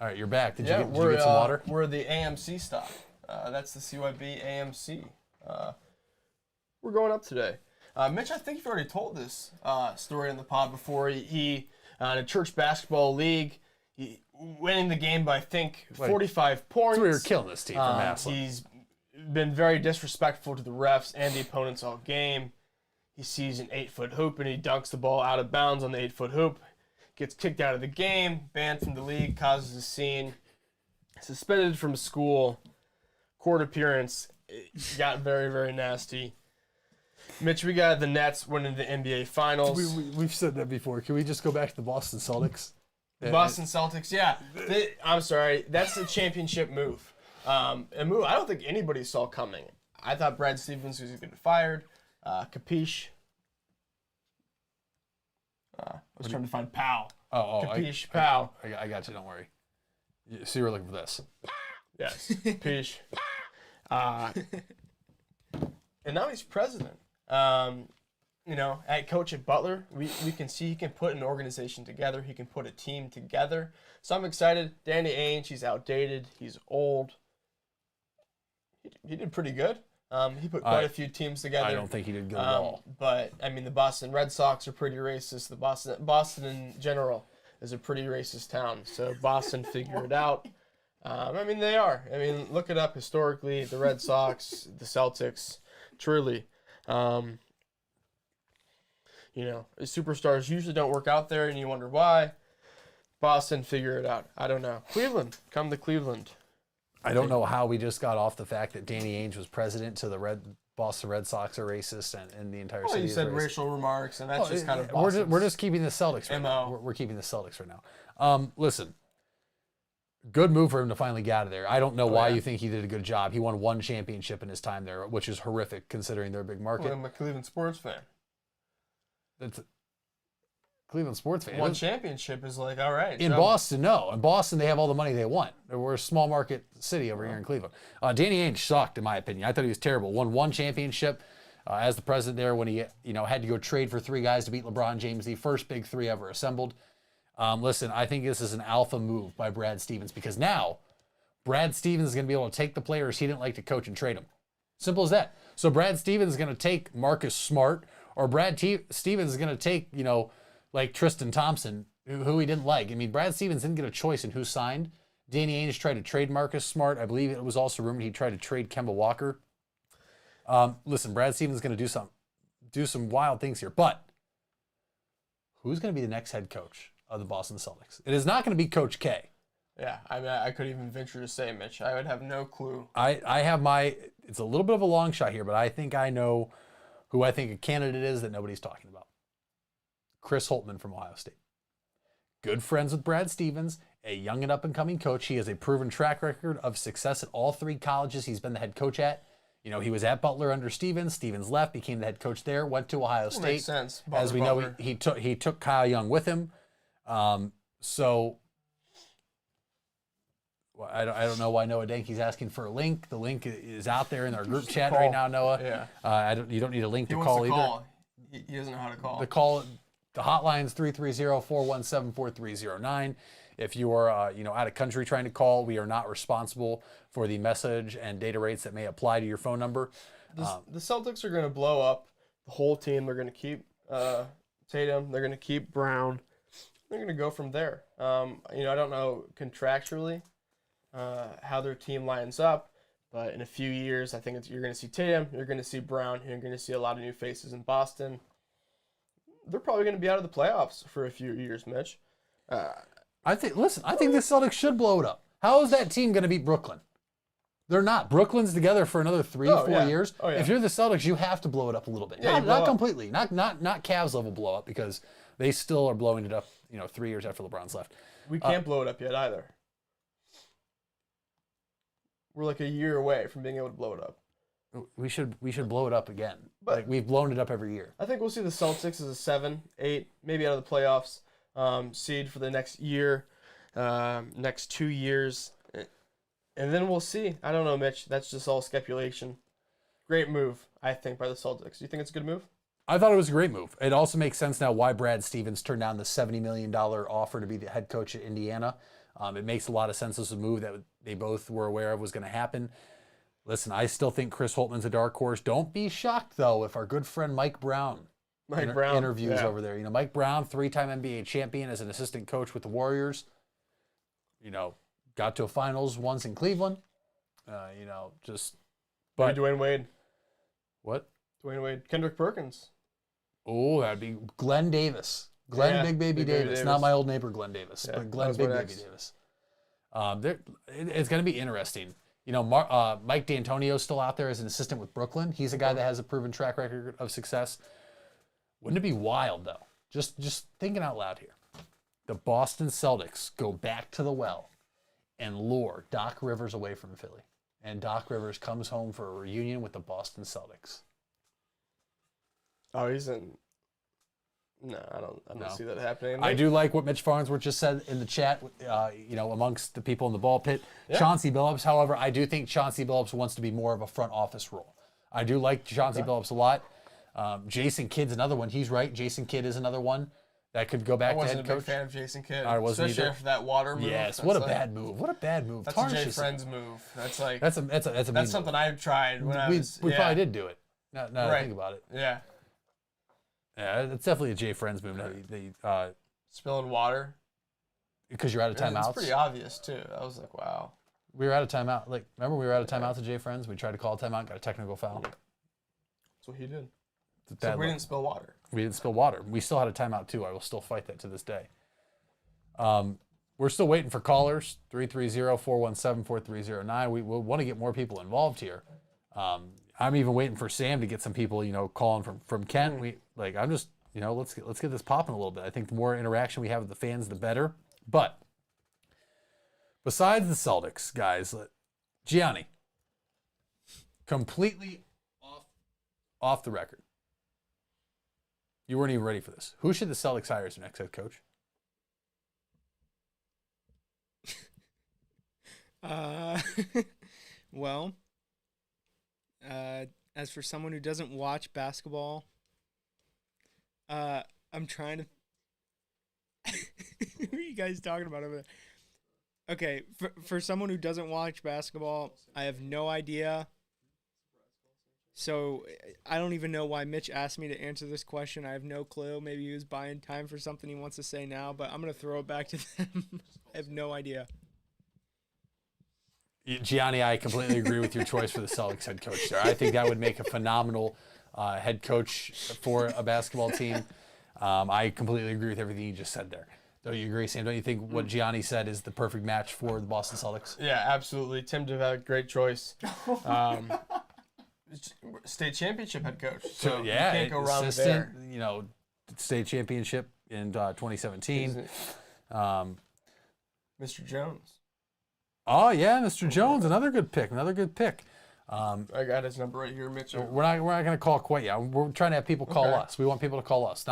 All right, you're back. Did you get some water? We're the AMC stop. That's the CYB AMC. We're going up today. Mitch, I think you've already told this story in the pod before. He in a church basketball league, winning the game by, I think, 45 points. So we were killing this team from Maslin. He's been very disrespectful to the refs and the opponents all game. He sees an 8-foot hoop and he dunks the ball out of bounds on the 8-foot hoop. Gets kicked out of the game, banned from the league, causes a scene, suspended from school, court appearance. It got very, very nasty. Mitch, we got the Nets winning the NBA Finals. We've said that before. Can we just go back to the Boston Celtics? The Boston Celtics, yeah. I'm sorry. That's the championship move. A move I don't think anybody saw coming. I thought Brad Stevens was going to get fired. Capiche. I was trying to find Powell. Capiche, Powell. I got you. Don't worry. So you were looking for this. Yes, Capiche. And now he's president. At coach at Butler, we can see he can put an organization together. He can put a team together. So I'm excited. Danny Ainge, he's outdated. He's old. He did pretty good. He put quite a few teams together. I don't think he did good at all. But, the Boston Red Sox are pretty racist. The Boston in general is a pretty racist town. So Boston figured it out. They are. Look it up historically. The Red Sox, the Celtics, truly. Superstars usually don't work out there, and you wonder why. Boston, figure it out. I don't know. Cleveland, come to Cleveland. I don't know how we just got off the fact that Danny Ainge was president to the Boston Red Sox are racist and the entire city you is said racist. racial remarks, and that's just kind of we're just keeping the Celtics right now. MO. We're keeping the Celtics right now. Listen, good move for him to finally get out of there. I don't know why you think he did a good job. He won 1 championship in his time there, which is horrific considering they're a big market. I'm a Cleveland sports fan. That's a Cleveland sports fan. 1 championship is like, all right. In Boston, no. In Boston, they have all the money they want. We're a small market city over here in Cleveland. Danny Ainge sucked, in my opinion. I thought he was terrible. Won 1 championship as the president there when he had to go trade for 3 guys to beat LeBron James, the first big 3 ever assembled. Listen, I think this is an alpha move by Brad Stevens because now Brad Stevens is going to be able to take the players he didn't like to coach and trade them. Simple as that. So Brad Stevens is going to take Marcus Smart, or Stevens is going to take, like Tristan Thompson, who he didn't like. I mean, Brad Stevens didn't get a choice in who signed. Danny Ainge tried to trade Marcus Smart. I believe it was also rumored he tried to trade Kemba Walker. Listen, Brad Stevens is going to do some wild things here. But who's going to be the next head coach of the Boston Celtics? It is not going to be Coach K. Yeah, I mean, I couldn't even venture to say, Mitch. I would have no clue. I have it's a little bit of a long shot here, but I think I know who I think a candidate is that nobody's talking about. Chris Holtmann from Ohio State. Good friends with Brad Stevens, a young and up-and-coming coach. He has a proven track record of success at all 3 colleges he's been the head coach at. He was at Butler under Stevens. Stevens left, became the head coach there, went to Ohio State. Makes sense. As we know, he took Kyle Young with him. So I don't know why Noah Danke's asking for a link. The link is out there in our group chat right now, Noah. Yeah. You don't need a link to wants call to either. call. He doesn't know how to call. The hotline's 330-417-4309. If you are out of country trying to call, we are not responsible for the message and data rates that may apply to your phone number. The Celtics are going to blow up the whole team. They're going to keep Tatum. They're going to keep Brown. They're going to go from there. I don't know contractually how their team lines up, but in a few years, I think you're going to see Tatum, you're going to see Brown, you're going to see a lot of new faces in Boston. They're probably going to be out of the playoffs for a few years, Mitch. I think the Celtics should blow it up. How is that team going to beat Brooklyn? They're not. Brooklyn's together for another 3-4 years. Oh, yeah. If you're the Celtics, you have to blow it up a little bit. Yeah, Not completely. Not Cavs level blow up because they still are blowing it up, 3 years after LeBron's left. We can't blow it up yet either. We're like a year away from being able to blow it up. We should blow it up again. But we've blown it up every year. I think we'll see the Celtics as a 7, 8, maybe out of the playoffs seed for the next year, next 2 years. And then we'll see. I don't know, Mitch. That's just all speculation. Great move, I think, by the Celtics. Do you think it's a good move? I thought it was a great move. It also makes sense now why Brad Stevens turned down the $70 million offer to be the head coach at Indiana. It makes a lot of sense as a move that they both were aware of was going to happen. Listen, I still think Chris Holtmann's a dark horse. Don't be shocked, though, if our good friend Mike Brown interviews over there. Mike Brown, 3-time NBA champion as an assistant coach with the Warriors. Got to a finals once in Cleveland. Maybe Dwayne Wade. What? Dwayne Wade. Kendrick Perkins. Oh, that'd be Glenn Davis. Big Baby Davis. Not my old neighbor Glenn Davis, but Glenn Big Baby Davis. It's going to be interesting. Mike D'Antonio's still out there as an assistant with Brooklyn. He's a guy that has a proven track record of success. Wouldn't it be wild, though? Just thinking out loud here. The Boston Celtics go back to the well and lure Doc Rivers away from Philly. And Doc Rivers comes home for a reunion with the Boston Celtics. Oh, he's in... No, I don't see that happening. I do like what Mitch Farnsworth just said in the chat, amongst the people in the ball pit. Yeah. Chauncey Billups, however, I do think Chauncey Billups wants to be more of a front office role. I do like Chauncey Billups a lot. Jason Kidd's another one. He's right. Jason Kidd is another one that could go back to head coach. I wasn't a big fan of Jason Kidd. I wasn't especially either. after that water move. Yes, what a bad move. What a bad move. That's a Jay Friends move. That's like that's something I've tried when I was. We probably did do it. Now that I think about it. Yeah. Yeah, it's definitely a Jay Friends move. Spilling water. Because you're out of timeouts. It's pretty obvious, too. I was like, wow. We were out of timeout. Remember we were out of timeouts at Jay Friends? We tried to call a timeout, got a technical foul. That's what he did. So we didn't spill water. We didn't spill water. We still had a timeout, too. I will still fight that to this day. we're still waiting for callers. 330-417-4309. We want to get more people involved here. I'm even waiting for Sam to get some people, calling from Kent. I'm just, let's get this popping a little bit. I think the more interaction we have with the fans, the better. But besides the Celtics, guys, Gianni, completely off the record. You weren't even ready for this. Who should the Celtics hire as their next head coach? Well, as for someone who doesn't watch basketball, I'm trying to. Who are you guys talking about over there? Okay, for someone who doesn't watch basketball, I have no idea. So I don't even know why Mitch asked me to answer this question. I have no clue. Maybe he was buying time for something he wants to say now, but I'm going to throw it back to them. I have no idea. Gianni, I completely agree with your choice for the Celtics head coach there. I think that would make a phenomenal head coach for a basketball team. I completely agree with everything you just said there. Don't you agree, Sam? Don't you think what Gianni said is the perfect match for the Boston Celtics? Yeah, absolutely. Tim DeVal, great choice. State championship head coach. So yeah, you can't go wrong there. State championship in 2017. Mr. Jones. Oh yeah, Mr. Jones, another good pick. I got his number right here, Mitchell. We're not going to call quite yet. We're trying to have people call us. We want people to call us.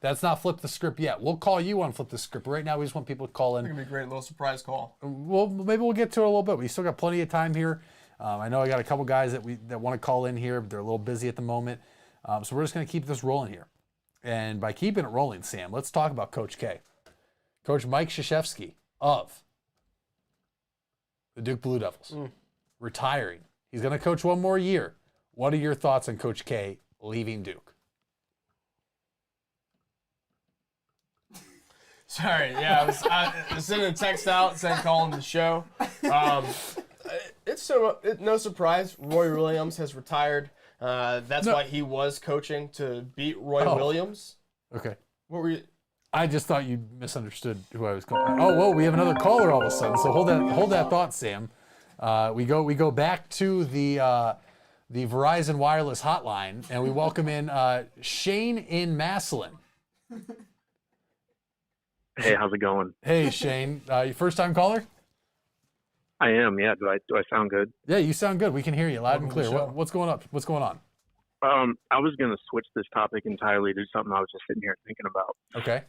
That's not flip the script yet. We'll call you on flip the script. Right now, we just want people to call in. It's gonna be a great little surprise call. Well, maybe we'll get to it a little bit. We still got plenty of time here. I know I got a couple guys that want to call in here, but they're a little busy at the moment. So we're just going to keep this rolling here. And by keeping it rolling, Sam, let's talk about Coach K. Coach Mike Krzyzewski of the Duke Blue Devils, retiring. He's going to coach one more year. What are your thoughts on Coach K leaving Duke? Sorry, yeah, I was sending a text out saying calling the show. It's no surprise Roy Williams has retired. That's why he was coaching to beat Roy Williams. Okay. What were you? I just thought you misunderstood who I was calling. Oh, whoa, we have another caller all of a sudden. So hold that thought, Sam. We go back to the Verizon wireless hotline, and we welcome in Shane in Massillon. Hey, how's it going? Hey, Shane. You first time caller? I am. Yeah. Do I sound good? Yeah, you sound good. We can hear you loud and clear. What's going up? What's going on? I was going to switch this topic entirely to something I was just sitting here thinking about. Okay.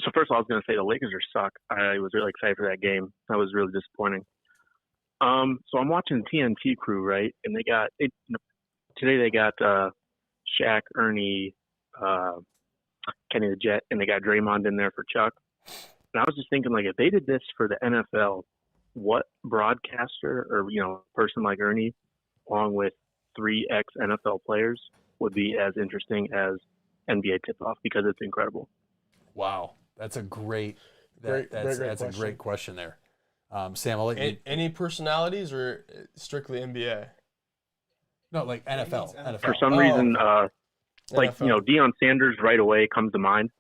So first of all, I was going to say the Lakers are suck. I was really excited for that game. That was really disappointing. So I'm watching TNT Crew, right? And today they got Shaq, Ernie, Kenny the Jet, and they got Draymond in there for Chuck. And I was just thinking, like, if they did this for the NFL, what broadcaster or person like Ernie, along with 3 ex-NFL players, would be as interesting as NBA Tip-Off, because it's incredible. Wow, that's a great question there. Sam, I'll let you. Any personalities or strictly NBA? No, like NFL. NFL. For some reason, Deion Sanders right away comes to mind.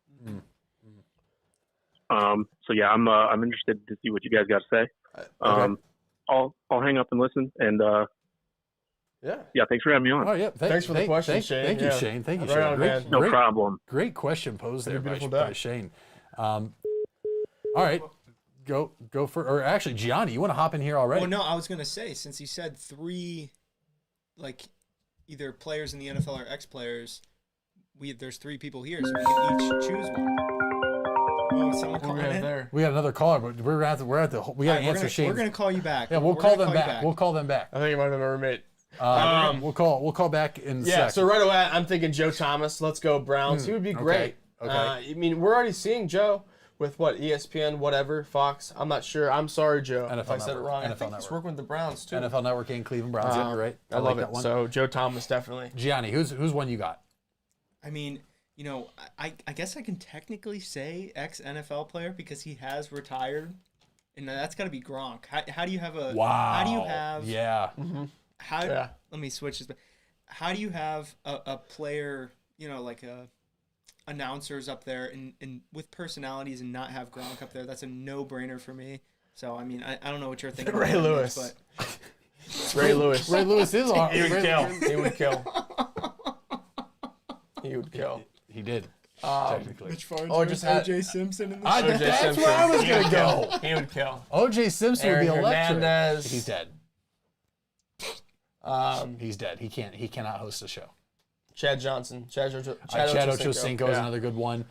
So yeah, I'm interested to see what you guys got to say. Okay. I'll hang up and listen, and yeah, thanks for having me on. Oh yeah, thanks for the question, Shane. Thank you, Shane. Thank you, Right Shane. on, man. No problem. Great question posed there by day. Shane. All right, go for, or actually, Gianni, you want to hop in here already? Well, no, I was gonna say, since he said 3, like, either players in the NFL or ex-players, there's 3 people here, so we can each choose one. Oh, someone calling in? There? We got another caller, but we got to answer Shane. We're gonna call you back. Yeah, we'll call them back. We'll call them back. I think it might have been a roommate. We'll call back in a sec. So right away, I'm thinking Joe Thomas. Let's go Browns. He would be great. Okay. I mean, we're already seeing Joe with ESPN, whatever, Fox. I'm not sure. I'm sorry, Joe, if I said it wrong. I think he's working with the Browns too. NFL Network and Cleveland Browns. Yeah, you're right. I love like it. that one. So Joe Thomas, definitely. Gianni, who's one you got? I mean, I guess I can technically say ex-NFL player because he has retired, and that's got to be Gronk. How do you have a? Wow. How do you have? Yeah. Let me switch this. How do you have a player, like announcers up there and with personalities and not have Gronk up there, that's a no-brainer for me. So, I mean, I don't know what you're thinking. Ray about Lewis. Mitch, Ray Lewis. Ray Lewis is on. He would kill. He would kill. He would kill. He did. but Technically. Mitch Farnsworth, Oh, just had- O.J. Simpson in the I- show. that's where I was He gonna would go. kill. He would kill. O.J. Simpson Aaron would be electric. Hernandez. He's dead. He's dead. He cannot host a show. Chad Johnson. Chad Chad Ochocinco is another good one.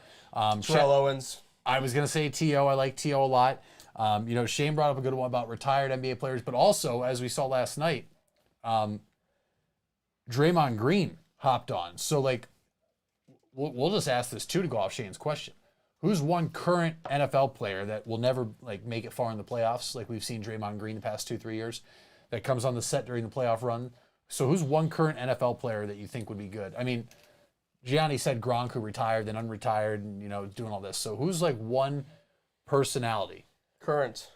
Terrell Owens. I was gonna say T.O. I like T.O. a lot. Shane brought up a good one about retired NBA players, but also, as we saw last night, Draymond Green hopped on. So, like, we'll just ask this too to go off Shane's question. Who's one current NFL player that will never like make it far in the playoffs, like we've seen Draymond Green the past 2-3 years, that comes on the set during the playoff run? So, who's one current NFL player that you think would be good? I mean, Gianni said Gronk, who retired, then unretired, and doing all this. So, who's like one personality? Current.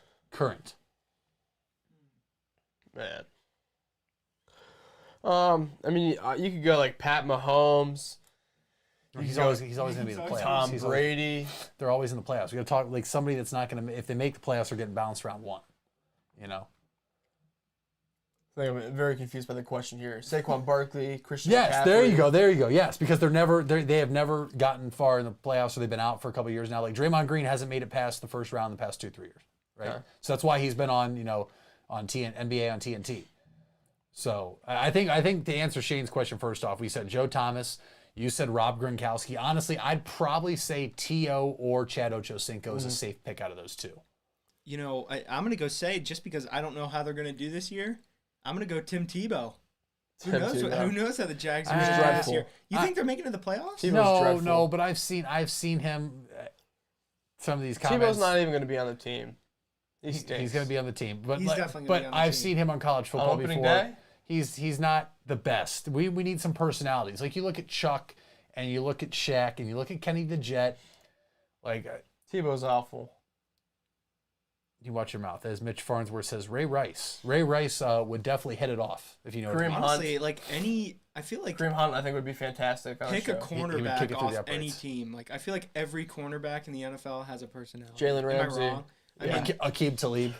Man. I mean, you could go like Pat Mahomes. He's always going to be in the playoffs. Tom He's Brady. They're always in the playoffs. We got to talk like somebody that's not going to. If they make the playoffs, they're getting bounced round one. I think I'm very confused by the question here. Saquon Barkley, Christian Yes, McCaffrey. there you go. Yes, because they have never gotten far in the playoffs, or they've been out for a couple of years now. Like Draymond Green hasn't made it past the first round in the past 2-3 years, right? Okay. So that's why he's been on NBA on TNT. So I think to answer Shane's question first off, we said Joe Thomas. You said Rob Gronkowski. Honestly, I'd probably say T.O. or Chad Ochocinco is a safe pick out of those two. I'm going to go say, just because I don't know how they're going to do this year, I'm going to go Tim Tebow. Who knows how the Jags are going to do this year? You think they're making it to the playoffs? Tebow's dreadful. No, but I've seen him. Some of these comments. Tebow's not even going to be on the team. He's going to be on the team, but He's definitely gonna be on the I've team. seen him on college football On opening before. day? He's not the best. We need some personalities. Like you look at Chuck, and you look at Shaq, and you look at Kenny the Jet. Like Tebow's awful. you watch your mouth. As Mitch Farnsworth says, Ray Rice. Ray Rice would definitely hit it off if you know what I Kareem mean. Honestly, I feel like Kareem Hunt, I think, would be fantastic. On pick the a show. He would kick cornerback it through off the any uprights. team. Like I feel like every cornerback in the NFL has a personality. Jalen Am Ramsey. I wrong? Yeah. I mean, Akeem Talib.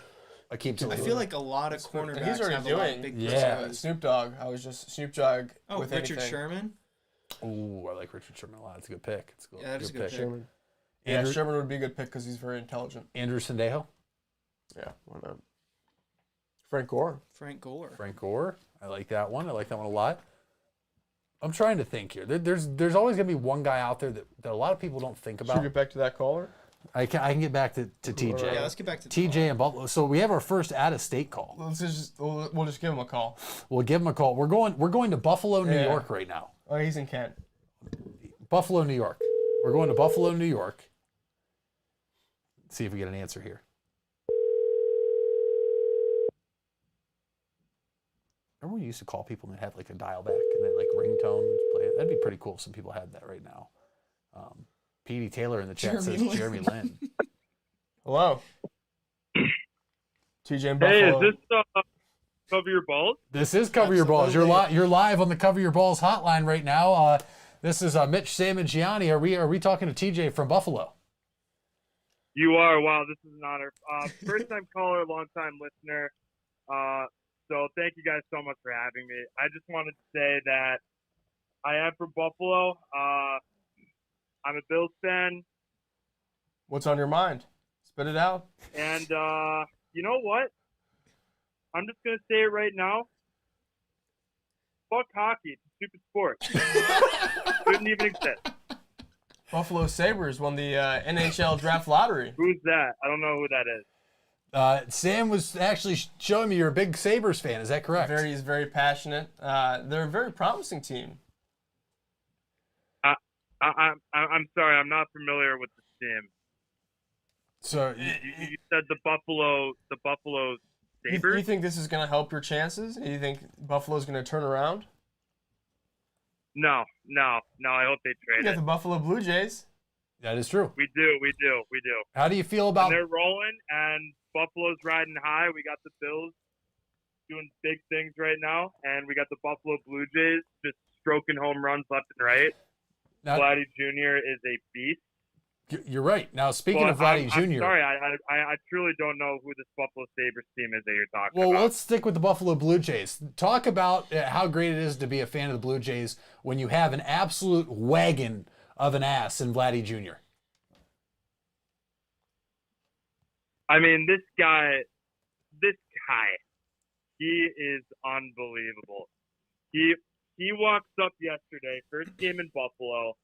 I feel like a lot of And cornerbacks he's already have a lot of doing. big Yeah. personalities. Snoop Dogg. Snoop Dogg Oh, with Richard anything. Sherman. Ooh, I like Richard Sherman a lot. It's a good pick. It's Yeah, that is a good pick. Sherman. Yeah, Andrew, Sherman would be a good pick because he's very intelligent. Andrew Sandejo. Yeah, why not? Frank Gore. Frank Gore. Frank Gore. I like that one. I like that one a lot. I'm trying to think here. There's always going to be one guy out there that a lot of people don't think Should we about. get back to that caller? I can get back to TJ. Yeah, let's get back to the TJ and Buffalo. So we have our first out-of-state call. We'll just give him a call. We'll give him a call. We're going to Buffalo, New Yeah. York right now. Oh, he's in Kent. Buffalo, New York. We're going to Buffalo, New York. Let's see if we get an answer here. Remember we used to call people and they had like a dial back and then like ringtones play? That'd be pretty cool if some people had that right now. Petey Taylor in the chat Jeremy says Lin. Jeremy Lin. Hello. TJ and Hey, Buffalo. is this Cover Your Balls? This is Cover Your Balls. You're live on the Cover Your Balls hotline right now. This is Mitch, Sam, and Gianni. Are we talking to TJ from Buffalo? You are. Wow, this is an honor. First time caller, long time listener. So thank you guys so much for having me. I just wanted to say that I am from Buffalo. I'm a Bills fan, What's on your mind? Spit it out. and you know what? I'm just gonna say it right now. Fuck hockey. It's a stupid sport. Shouldn't even exist. Buffalo Sabres won the NHL draft lottery. Who's that? I don't know who that is. Sam was actually showing me you're a big Sabres fan. Is that correct? He's very passionate. They're a very promising team. I'm sorry. I'm not familiar with the team. So You said the Buffalo Sabres. You think this is going to help your chances? You think Buffalo's going to turn around? No. I hope they You trade got it. the Buffalo Blue Jays. that is true. We do. How do you feel And about? they're rolling, and Buffalo's riding high. We got the Bills doing big things right now, and we got the Buffalo Blue Jays just stroking home runs left and right. Now, Vladdy Jr. is a beast. you're right. Now, speaking But of Vladdy I'm Jr. sorry, I truly don't know who this Buffalo Sabres team is that you're talking Well, about. let's stick with the Buffalo Blue Jays. Talk about how great it is to be a fan of the Blue Jays when you have an absolute wagon of an ass in Vladdy Jr. I mean, this guy, he is unbelievable. He walks up yesterday, first game in Buffalo.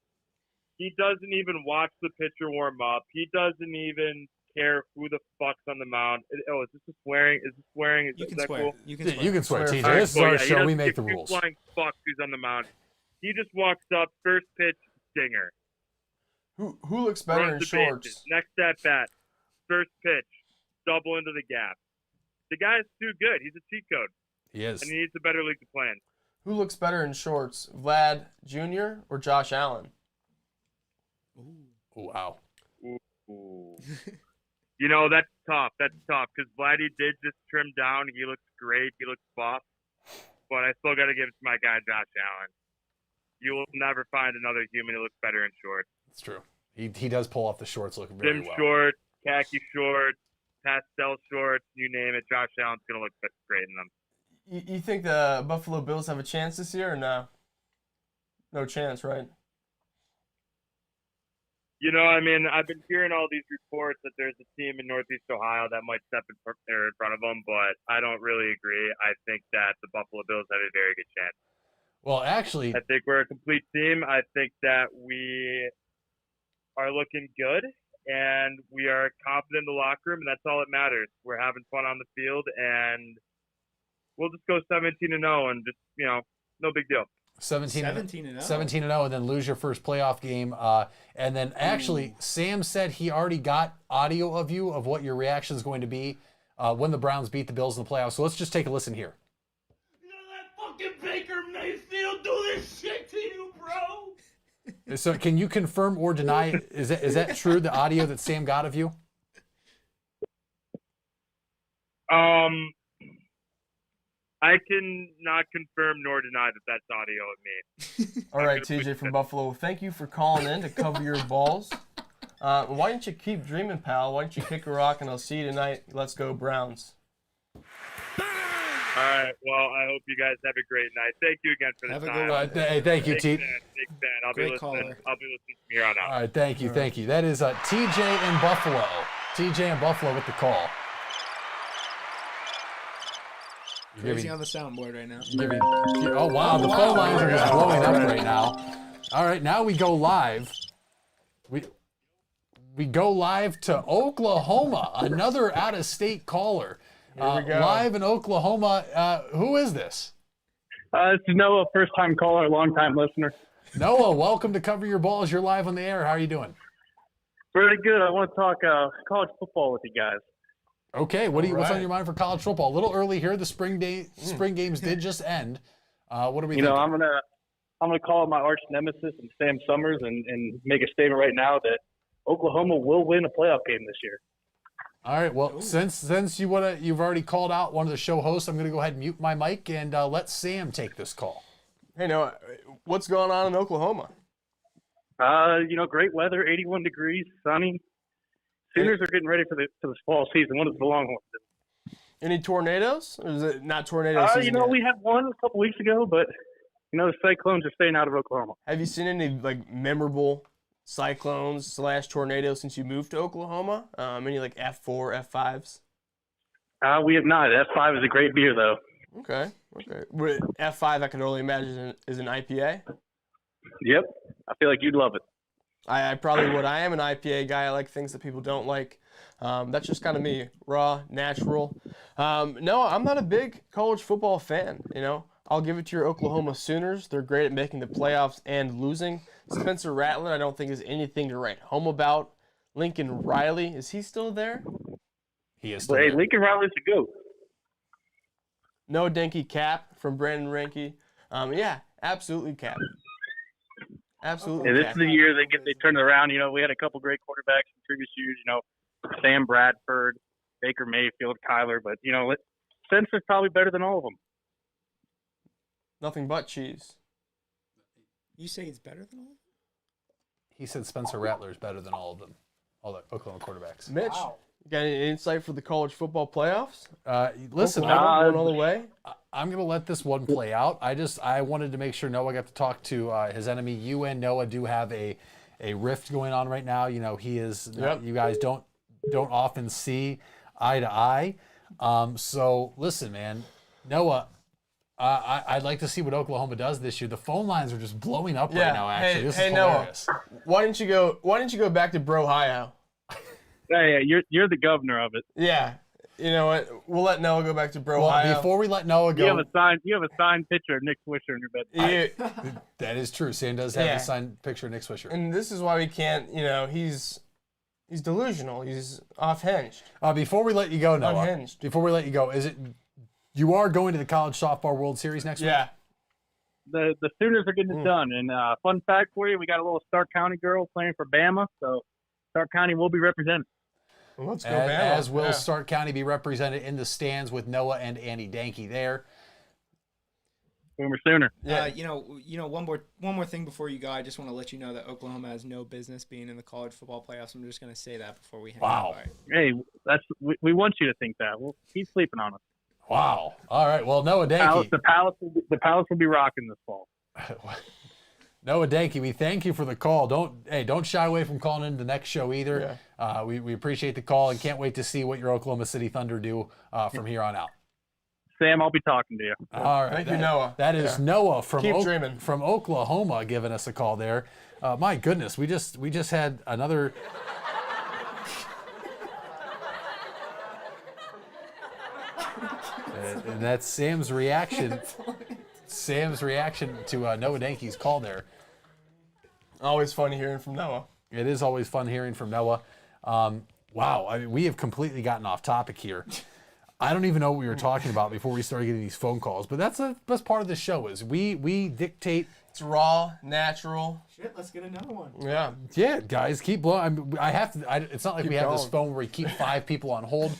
He doesn't even watch the pitcher warm up. He doesn't even care who the fuck's on the mound. Is this a swearing? Is this swearing? You can that swear. cool? You can swear. You can swear, TJ. All right, This is cool, our yeah, he show. We doesn't make the give two rules. flying fucks who's on the mound. He just walks up, first pitch, stinger. Who looks better in Runs the shorts? bases. Next at bat, first pitch, double into the gap. The guy's too good. He's a cheat code, He is. and he needs a better league to play in. Who looks better in shorts, Vlad Jr. or Josh Allen? Wow. Ooh. You know, that's tough. That's tough because Vladdy did just trim down. He looks great. He looks buff. But I still got to give it to my guy, Josh Allen. You will never find another human who looks better in shorts. It's true. He does pull off the shorts looking very Dim well. shorts, khaki shorts, pastel shorts, you name it. Josh Allen's going to look great in them. You think the Buffalo Bills have a chance this year or no? No chance, right? You know, I mean, I've been hearing all these reports that there's a team in Northeast Ohio that might step in front of them, but I don't really agree. I think that the Buffalo Bills have a very good chance. Well, actually, I think we're a complete team. I think that we are looking good, and we are confident in the locker room, and that's all that matters. We're having fun on the field, and we'll just go 17-0 and just, you know, no big deal. 17 and 0. 17 and 0, and then lose your first playoff game. And then actually, Sam said he already got audio of you of what your reaction is going to be when the Browns beat the Bills in the playoffs. So let's just take a listen here. You know that fucking Baker Mayfield do this shit to you, bro? So can you confirm or deny? Is that true? The audio that Sam got of you? I can not confirm nor deny that that's audio of me. All right, TJ from Buffalo, thank you for calling in to cover your balls. Why don't you keep dreaming, pal? Why don't you kick a rock, and I'll see you tonight. Let's go Browns. All right. Well, I hope you guys have a great night. Thank you again for the Have a time. good one. Hey, thank you, T. Big fan. I'll Great be listening. caller. I'll be listening from here on out. All right, thank you. That is TJ in Buffalo. TJ in Buffalo with the call. Crazy on the soundboard right now. Oh, wow. The phone lines are just blowing up right now. All right, now we go live. We go live to Oklahoma. Another out-of-state caller. Here we go. Live in Oklahoma. Who is this? This is Noah, first-time caller, long-time listener. Noah, welcome to Cover Your Balls. You're live on the air. How are you doing? Pretty good. I want to talk college football with you guys. Okay, what's on right. your mind for college football? A little early here. The spring games did just end. What are we You thinking? know, I'm gonna call my arch nemesis and Sam Summers and make a statement right now that Oklahoma will win a playoff game this year. All right. Well, since you've already called out one of the show hosts, I'm going to go ahead and mute my mic and let Sam take this call. Hey, Noah, what's going on in Oklahoma? You know, great weather, 81 degrees, sunny. Sooners are getting ready for the fall season. What does the Longhorns do? Any tornadoes? Or is it not tornado season You know, yet? we had one a couple weeks ago, but you know the Cyclones are staying out of Oklahoma. Have you seen any memorable cyclones / tornadoes since you moved to Oklahoma? Any F4, F5s? We have not. F5 is a great beer, though. Okay. But F5, I can only imagine, is an IPA. Yep. I feel like you'd love it. I probably would. I am an IPA guy. I like things that people don't like. That's just kind of me, raw, natural. No, I'm not a big college football fan. You know, I'll give it to your Oklahoma Sooners. They're great at making the playoffs and losing. Spencer Rattler, I don't think is anything to write home about. Lincoln Riley, is he still there? He is. Well, hey, Lincoln Riley's a goat. No Denky Cap from Brandon Ranke. Yeah, absolutely Cap. Absolutely. Yeah, this Cap. is the year they turn it around. You know, we had a couple great quarterbacks in previous years. You know, Sam Bradford, Baker Mayfield, Kyler. But you know, Spencer's probably better than all of them. Nothing but cheese. You say it's better than all? he said Spencer Rattler is better than all of them, all the Oklahoma quarterbacks. Mitch, you got any insight for the college football playoffs? Listen, Oklahoma going all the way. I'm going to let this one play out. I wanted to make sure Noah got to talk to his enemy. You and Noah do have a rift going on right now. You know, he is. You guys don't often see eye to eye. So listen, man, Noah. I'd like to see what Oklahoma does this year. The phone lines are just blowing up right now. Actually, this is hilarious. Noah, why didn't you go back to Brohio? Yeah, you're the governor of it. Yeah. You know what? We'll let Noah go back to Brohio. Well, before we let Noah go, You have a signed picture of Nick Swisher in your bed. that is true. Sam does have a signed picture of Nick Swisher. And this is why we can't. You know, he's delusional. He's off-hinged. Before we let you go, Noah. Unhinged. Before we let you go, is it you are going to the College Softball World Series next week? Yeah. The Sooners are getting it done. And fun fact for you, we got a little Stark County girl playing for Bama, so Stark County will be represented. Well, let's go, Bama. Bama. As will Stark County be represented in the stands with Noah and Andy Danke there. Boomer Sooner. Yeah. You know, one more thing before you go. I just want to let you know that Oklahoma has no business being in the college football playoffs. I'm just going to say that before we hang Wow. up. Hey, we want you to think that. We'll keep sleeping on us. Wow. All right. Well, Noah Danke. The Palace will be rocking this fall. Noah Danke, we thank you for the call. Don't shy away from calling into the next show either. Yeah. We appreciate the call and can't wait to see what your Oklahoma City Thunder do from here on out. Sam, I'll be talking to you. All right. Thank you, Noah. That is Noah from Keep dreaming. from Oklahoma giving us a call there. My goodness, we just had another. And that's Sam's reaction. Sam's reaction to Noah Danke's call there. Always fun hearing from Noah. It is always fun hearing from Noah. Wow, I mean, we have completely gotten off topic here. I don't even know what we were talking about before we started getting these phone calls, but that's part of the show is we dictate. It's raw, natural. Shit, let's get another one. Yeah. Yeah, guys, keep blowing. I have to. It's not like we have this phone where we keep 5 people on hold.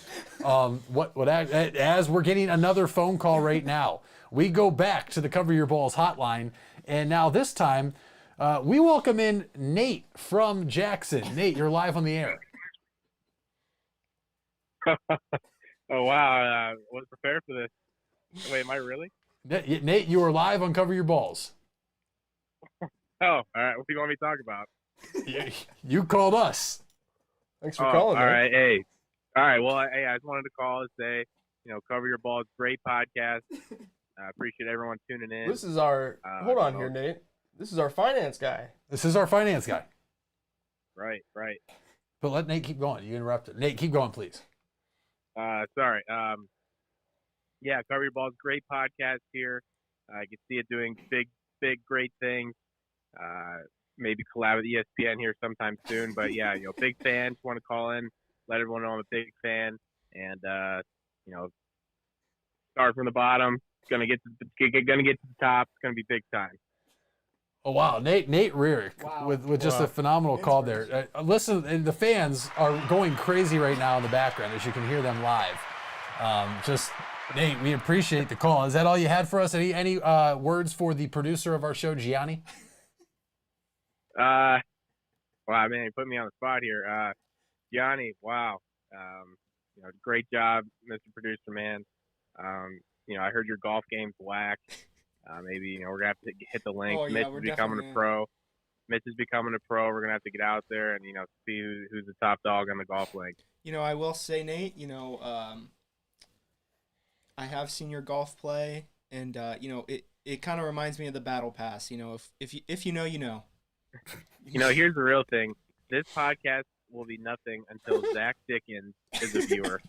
As we're getting another phone call right now, we go back to the Cover Your Balls hotline, and now this time we welcome in Nate from Jackson. Nate, you're live on the air. Oh, wow. Wasn't prepared for this. Wait, am I really? Nate, you are live on Cover Your Balls. Oh, all right. What do you want me to talk about? You called us. Thanks for calling. All man. right. Hey. All right. Well, hey, I just wanted to call and say, Cover Your Balls, great podcast. I appreciate everyone tuning in. This is our. Hold on here, Nate. This is our finance guy. Right. But let Nate keep going. You interrupted. Nate, keep going, please. Sorry. Yeah, Cover Your Balls, great podcast here. I can see it doing big, great things. Maybe collab with ESPN here sometime soon. But yeah, big fan. Just want to call in, let everyone know I'm a big fan, and start from the bottom. Gonna get to the top. It's gonna be big time. Oh wow, Nate Rearick with just a phenomenal call there. Listen, and the fans are going crazy right now in the background as you can hear them live. Nate, we appreciate the call. Is that all you had for us? Any words for the producer of our show, Gianni? Wow, man, you put me on the spot here. Gianni, wow. Great job, Mr. Producer, man. I heard your golf game's whack. Maybe, we're going to have to hit the link. Oh, yeah, Mitch is becoming a pro. We're going to have to get out there and, see who's the top dog on the golf link. I will say, Nate, I have seen your golf play, and, it kind of reminds me of the Battle Pass. If you know, you know. Here's the real thing. This podcast will be nothing until Zach Dickens is a viewer.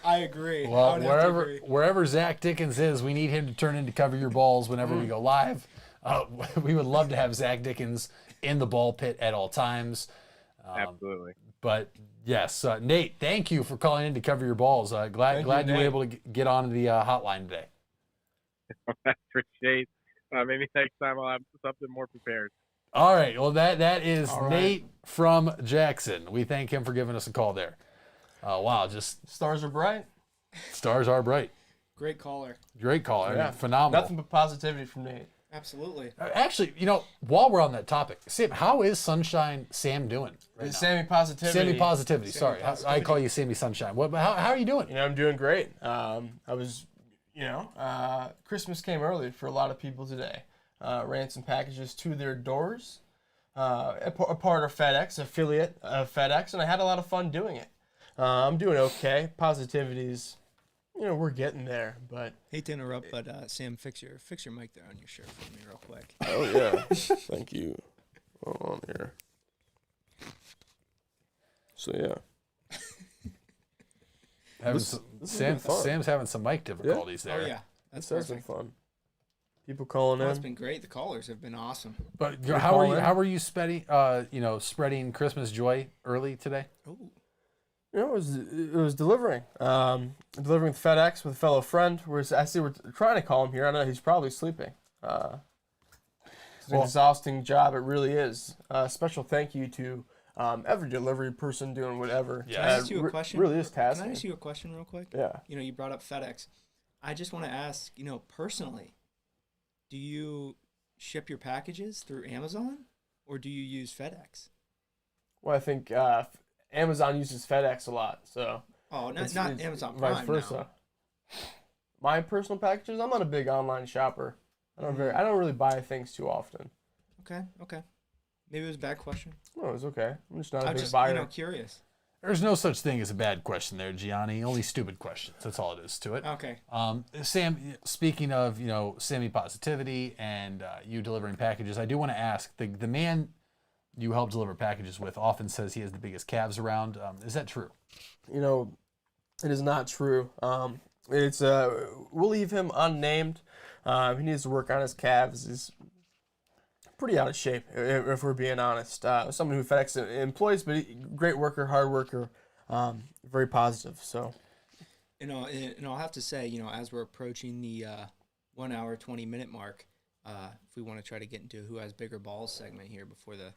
I agree. Well, wherever Zach Dickens is, we need him to turn in to Cover Your Balls whenever we go live. We would love to have Zach Dickens in the ball pit at all times. Absolutely. But yes, Nate, thank you for calling in to Cover Your Balls. Glad you were able to get on the hotline today. I appreciate. Maybe next time I'll have something more prepared. All right. Well, that is All right. Nate from Jackson. We thank him for giving us a call there. Wow, just Stars are bright. stars are bright. Great caller. Great caller. Yeah. Phenomenal. Nothing but positivity from Nate. Absolutely. Actually, while we're on that topic, Sam, how is Sunshine Sam doing right now? Sammy Positivity. Sammy Positivity. Sorry, Positivity. I call you Sammy Sunshine. How are you doing? I'm doing great. I was, Christmas came early for a lot of people today. Ran some packages to their doors. A part of FedEx, affiliate of FedEx, and I had a lot of fun doing it. I'm doing okay. Positivity's, we're getting there, but Hate to interrupt, but Sam, fix your mic there on your shirt for me real quick. oh yeah, thank you. Hold on here. So yeah, This has been fun. Sam's having some mic difficulties there. Oh yeah, that's this has been perfect. fun. People calling Well, in. it's been great. The callers have been awesome. But You're how are you? calling? How are you spreading? Spreading Christmas joy early today. Ooh. It was delivering. Delivering FedEx with a fellow friend. We're trying to call him here. I know he's probably sleeping. It's an exhausting job. It really is. Special thank you to every delivery person doing whatever. Yeah. Can I ask you a question? Really is Can tasking. I ask you a question real quick? Yeah. You brought up FedEx. I just want to ask, personally, do you ship your packages through Amazon or do you use FedEx? Well, I think Amazon uses FedEx a lot, so. Oh, it's not Amazon Prime. Vice versa. My personal packages, I'm not a big online shopper. I don't really buy things too often. Okay. Maybe it was a bad question. No, it's okay. I'm just not a I'm big just, buyer. curious. There's no such thing as a bad question there, Gianni. Only stupid questions. That's all it is to it. Okay. Sam, speaking of, Sammy Positivity and you delivering packages, I do want to ask, the man you help deliver packages with often says he has the biggest calves around. Is that true? It is not true. We'll leave him unnamed. He needs to work on his calves. He's pretty out of shape, if we're being honest. Someone who FedEx employs, but great worker, hard worker, very positive. So, And I'll have to say, as we're approaching the 1 hour, 20-minute mark, if we want to try to get into who has bigger balls segment here before the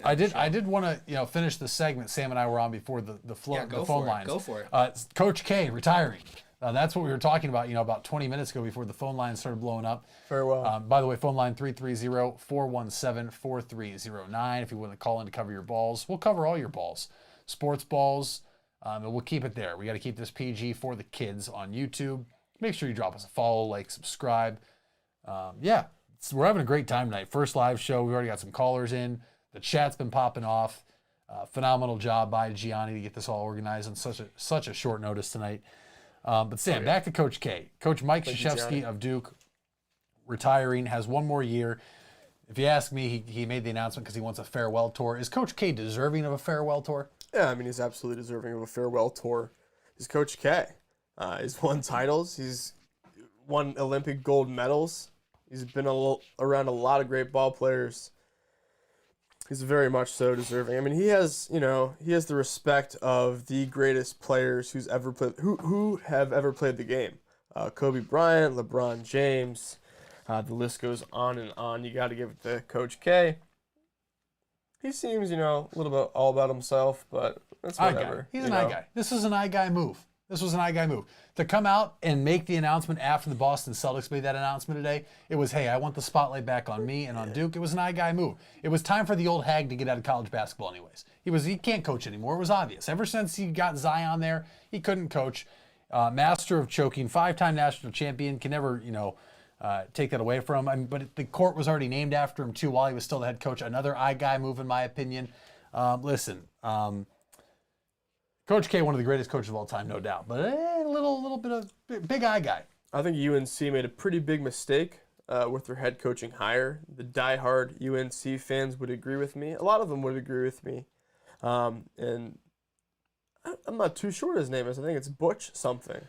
I did want to finish the segment Sam and I were on before the phone lines. Go for it. Coach K retiring. That's what we were talking about, about 20 minutes ago before the phone lines started blowing up. farewell. By the way, phone line 330-417-4309 if you want to call in to cover your balls. We'll cover all your balls, sports balls, and we'll keep it there. We got to keep this PG for the kids on YouTube. Make sure you drop us a follow, like, subscribe. We're having a great time tonight. First live show. We already got some callers in. The chat's been popping off. Phenomenal job by Gianni to get this all organized on such a short notice tonight. But Sam, back to Coach K. Coach Mike Krzyzewski of Duke, retiring, has one more year. If you ask me, he made the announcement because he wants a farewell tour. Is Coach K deserving of a farewell tour? Yeah, he's absolutely deserving of a farewell tour. He's Coach K. He's won titles. He's won Olympic gold medals. He's been around a lot of great ball players. He's very much so deserving. He has the respect of the greatest players who have ever played the game. Kobe Bryant, LeBron James, the list goes on and on. You got to give it to Coach K. He seems, a little bit all about himself, but that's whatever. He's an eye guy. This is an eye guy move. This was an eye guy move. To come out and make the announcement after the Boston Celtics made that announcement today, it was, hey, I want the spotlight back on me and on Duke. It was an eye guy move. It was time for the old hag to get out of college basketball anyways. He can't coach anymore. It was obvious. Ever since he got Zion there, he couldn't coach. Master of choking, 5-time national champion, can never, take that away from him. But the court was already named after him too while he was still the head coach. Another eye guy move in my opinion. Coach K, one of the greatest coaches of all time, no doubt. But a little bit of big eye guy. I think UNC made a pretty big mistake with their head coaching hire. The diehard UNC fans would agree with me. A lot of them would agree with me. And I'm not too sure what his name is. I think it's Butch something.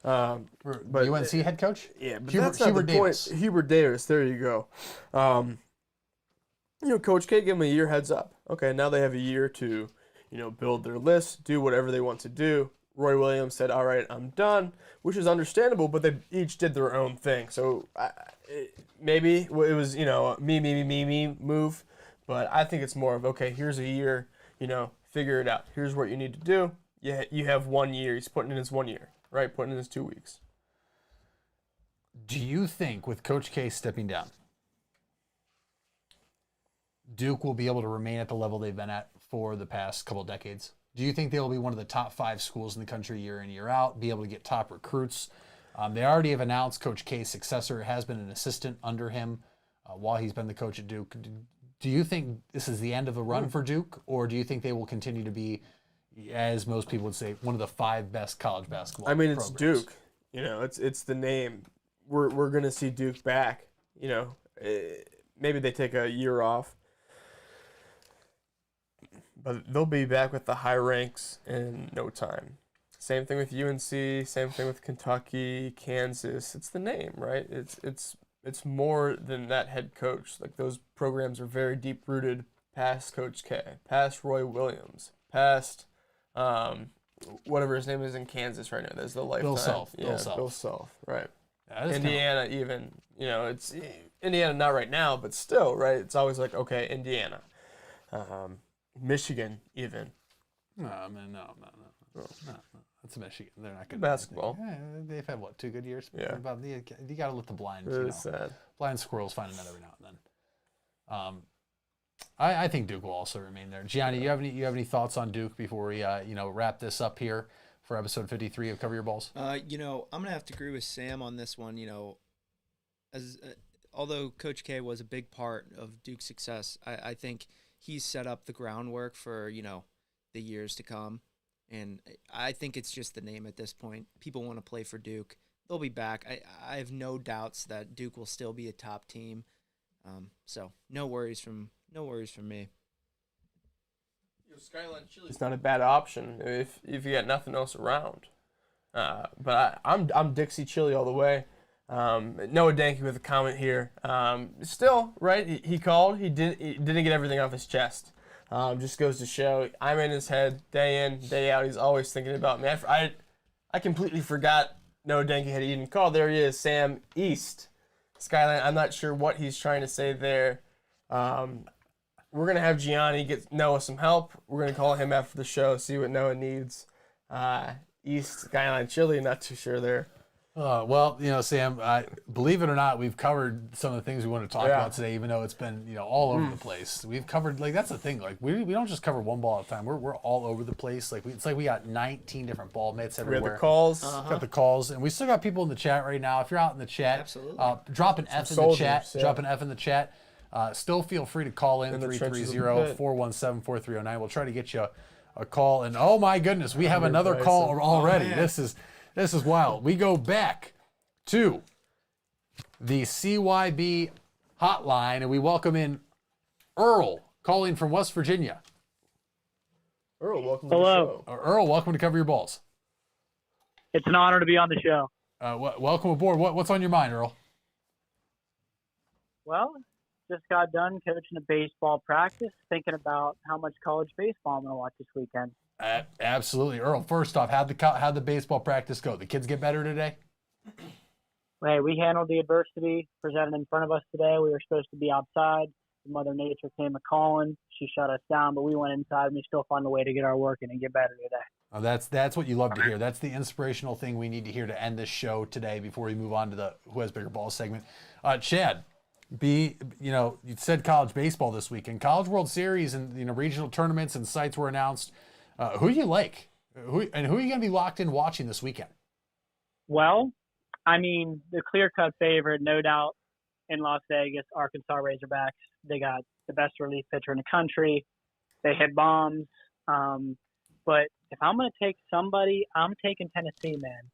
But UNC head coach? Yeah, but Hubert that's not the Davis. point. Hubert Davis, there you go. Coach K gave him a year heads up. Okay, now they have a year to build their list, do whatever they want to do. Roy Williams said, all right, I'm done, which is understandable, but they each did their own thing. So maybe it was, me move, but I think it's more of, okay, here's a year, figure it out. Here's what you need to do. You have 1 year. He's putting in his 1 year, right? Putting in his 2 weeks. Do you think with Coach K stepping down, Duke will be able to remain at the level they've been at for the past couple of decades? Do you think they'll be one of the top 5 schools in the country year in, year out, be able to get top recruits? They already have announced Coach K's successor has been an assistant under him while he's been the coach at Duke. Do you think this is the end of a run for Duke, or do you think they will continue to be, as most people would say, one of the 5 best college basketball programs? It's Duke. It's the name. We're gonna see Duke back. Maybe they take a year off, but they'll be back with the high ranks in no time. Same thing with UNC. Same thing with Kentucky, Kansas. It's the name, right? It's more than that head coach. Like, those programs are very deep rooted past Coach K, past Roy Williams, past whatever his name is in Kansas right now. There's the lifetime. Bill Self, right? Indiana, even, it's Indiana not right now, but still, right? It's always like, okay, Indiana, Michigan, even. No. That's Michigan. They're not good. Basketball. Yeah, they've had, 2 good years? Yeah. You got to let the blind, sad. Blind squirrels find it every now and then. I think Duke will also remain there. Gianni, you have any thoughts on Duke before we wrap this up here for episode 53 of Cover Your Balls? I'm gonna have to agree with Sam on this one. Although Coach K was a big part of Duke's success, I think he's set up the groundwork for the years to come. And I think it's just the name at this point. People want to play for Duke. They'll be back. I have no doubts that Duke will still be a top team. So no worries from me. Skyline Chili is not a bad option if you got nothing else around. But I'm Dixie Chili all the way. Noah Danke with a comment here. Still, right? He called. He didn't get everything off his chest. Just goes to show I'm in his head day in, day out. He's always thinking about me. I completely forgot Noah Danke had even called. There he is, Sam East. Skyline, I'm not sure what he's trying to say there. We're going to have Gianni get Noah some help. We're going to call him after the show, see what Noah needs. East Skyline Chili, not too sure there. Well, Sam, believe it or not, we've covered some of the things we want to talk about today, even though it's been, all over the place. We've covered, that's the thing. Like, we don't just cover one ball at a time. We're all over the place. It's like we got 19 different ball mitts everywhere. We have the calls. Got the calls. And we still got people in the chat right now. If you're out in the chat, absolutely. Drop an F in the chat. Drop an F in the chat. Still feel free to call in 330-417-4309. We'll try to get you a call. And oh my goodness, we have another call already. This is wild. We go back to the CYB hotline, and we welcome in Earl, calling from West Virginia. Earl, welcome to the show. Earl, welcome to Cover Your Balls. It's an honor to be on the show. Welcome aboard. What's on your mind, Earl? Well, just got done coaching a baseball practice, thinking about how much college baseball I'm going to watch this weekend. Absolutely. Earl, first off, how'd the baseball practice go? The kids get better today? Hey, we handled the adversity presented in front of us today. We were supposed to be outside. Mother Nature came a-calling. She shut us down, but we went inside, and we still found a way to get our work in and get better today. Oh, that's what you love to hear. That's the inspirational thing we need to hear to end this show today before we move on to the Who Has Bigger Balls segment. Chad, you said college baseball this weekend. College World Series and regional tournaments and sites were announced. Who do you like? Who are you going to be locked in watching this weekend? Well, the clear-cut favorite, no doubt, in Las Vegas, Arkansas Razorbacks. They got the best relief pitcher in the country. They hit bombs. But if I'm going to take somebody, I'm taking Tennessee, man.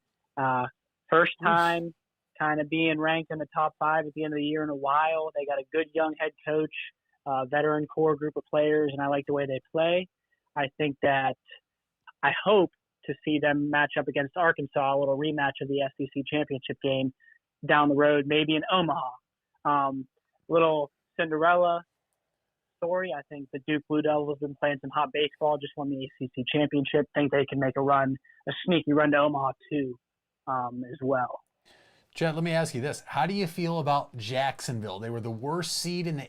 First time kind of being ranked in the top 5 at the end of the year in a while. They got a good young head coach, veteran core group of players, and I like the way they play. I think that I hope to see them match up against Arkansas, a little rematch of the SEC championship game down the road, maybe in Omaha. Little Cinderella story. I think the Duke Blue Devils have been playing some hot baseball, just won the ACC championship. Think they can make a sneaky run to Omaha too, as well. Chad, let me ask you this. How do you feel about Jacksonville? They were the worst seed in the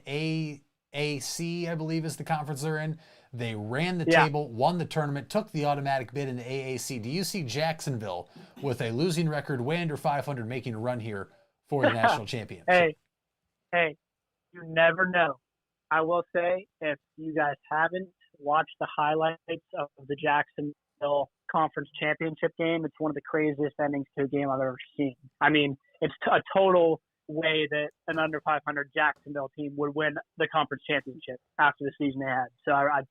AAC, I believe is the conference they're in. They ran the table, won the tournament, took the automatic bid in the AAC. Do you see Jacksonville with a losing record, way under 500, making a run here for the national championship? Hey, you never know. I will say, if you guys haven't watched the highlights of the Jacksonville Conference Championship game, it's one of the craziest endings to a game I've ever seen. I mean, it's a total way that an under 500 Jacksonville team would win the conference championship after the season they had. So I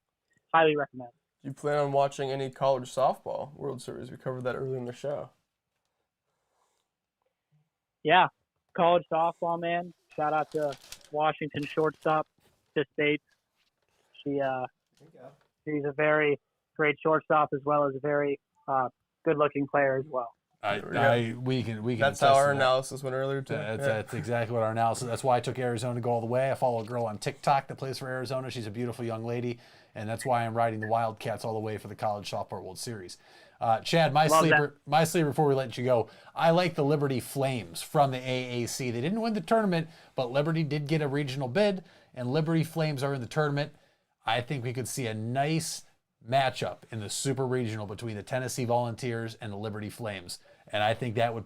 highly recommend it. Do you plan on watching any college softball World Series? We covered that early in the show. Yeah, college softball, man. Shout out to Washington shortstop, Sis Bates. She's a very great shortstop as well as a very good-looking player as well. We can. That's how our analysis went earlier too. That's exactly what our analysis. That's why I took Arizona to go all the way. I follow a girl on TikTok that plays for Arizona. She's a beautiful young lady, and that's why I'm riding the Wildcats all the way for the College Softball World Series. Chad, my sleeper before we let you go. I like the Liberty Flames from the AAC. They didn't win the tournament, but Liberty did get a regional bid, and Liberty Flames are in the tournament. I think we could see a nice matchup in the Super Regional between the Tennessee Volunteers and the Liberty Flames. And I think that would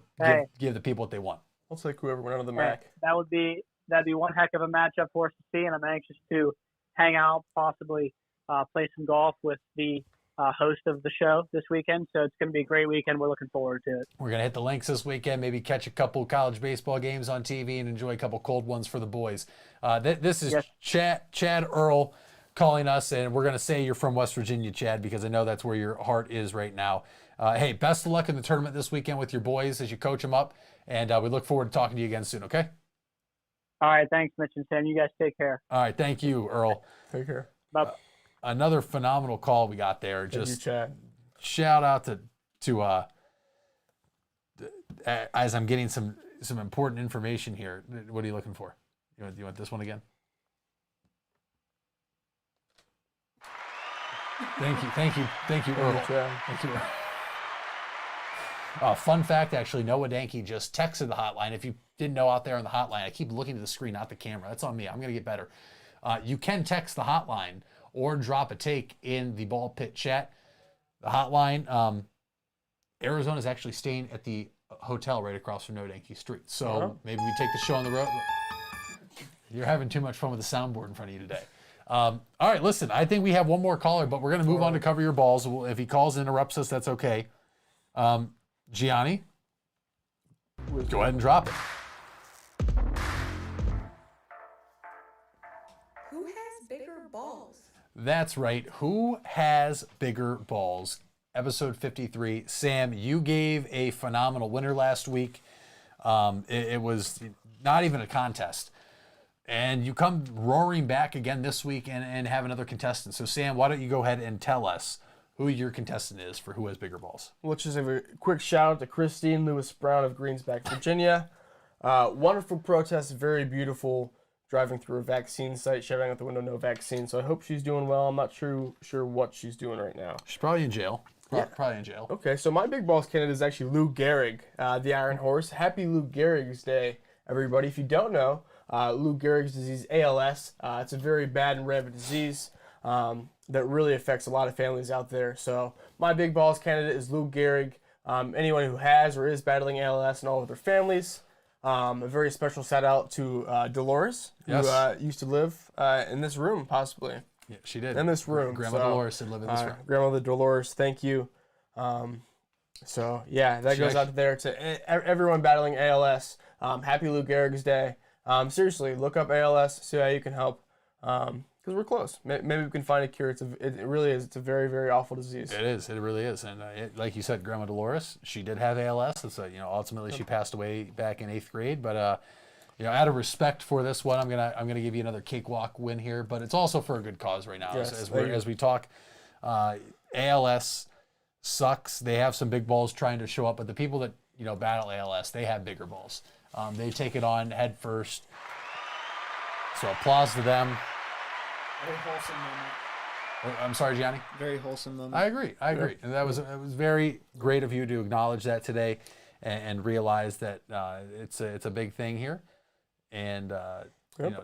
give the people what they want. I'll take whoever went out of the MAC. That'd be one heck of a matchup for us to see, and I'm anxious to hang out, possibly play some golf with the host of the show this weekend. So it's going to be a great weekend. We're looking forward to it. We're going to hit the links this weekend, maybe catch a couple college baseball games on TV and enjoy a couple cold ones for the boys. This is Chad Earl calling us, and we're going to say you're from West Virginia, Chad, because I know that's where your heart is right now. Hey, best of luck in the tournament this weekend with your boys as you coach them up, and we look forward to talking to you again soon, okay? All right, thanks, Mitch and Sam. You guys take care. All right, thank you, Earl. Take care. Bye. Another phenomenal call we got there. Thank you, Chad. Shout out to as I'm getting some important information here. What are you looking for? You want this one again? Thank you, Earl. Thank you. Fun fact, actually, Noah Danke just texted the hotline. If you didn't know out there on the hotline, I keep looking at the screen, not the camera. That's on me. I'm going to get better. You can text the hotline or drop a take in the ball pit chat. The hotline, Arizona's actually staying at the hotel right across from Noah Danke Street. So maybe we take the show on the road. You're having too much fun with the soundboard in front of you today. All right, listen, I think we have one more caller, but we're going to move on to cover your balls. If he calls and interrupts us, that's okay. Gianni, go ahead and drop it. Who has bigger balls? That's right. Who has bigger balls? Episode 53. Sam, you gave a phenomenal winner last week. It was not even a contest. And you come roaring back again this week and have another contestant. So, Sam, why don't you go ahead and tell us who your contestant is for Who Has Bigger Balls? Let's just have a quick shout out to Christine Lewis Brown of Greensback, Virginia. Wonderful protest, very beautiful, driving through a vaccine site, shouting out the window, no vaccine. So I hope she's doing well. I'm not sure what she's doing right now. She's probably in jail. Yeah. Probably in jail. Okay, so my big balls candidate is actually Lou Gehrig, the Iron Horse. Happy Lou Gehrig's Day, everybody. If you don't know, Lou Gehrig's disease, ALS, it's a very bad and rare disease that really affects a lot of families out there. So my big balls candidate is Lou Gehrig. Anyone who has or is battling ALS and all of their families. A very special shout out to Dolores, who used to live in this room, possibly. Yeah, she did. In this room. Grandma Dolores did live in this room. Grandmother Dolores, thank you. So, yeah, that goes out there to everyone battling ALS. Happy Lou Gehrig's Day. Seriously, look up ALS, see how you can help. Because we're close. Maybe we can find a cure. It really is. It's a very, very awful disease. It is. It really is. And like you said, Grandma Dolores, she did have ALS. It's ultimately she passed away back in 8th grade. But out of respect for this one, I'm gonna give you another cakewalk win here. But it's also for a good cause right now. Yes, as we talk, ALS sucks. They have some big balls trying to show up, but the people that battle ALS, they have bigger balls. They take it on head first. So applause to them. Very wholesome moment. I'm sorry, Gianni. Very wholesome moment. I agree. And it was very great of you to acknowledge that today and realize that it's a big thing here. And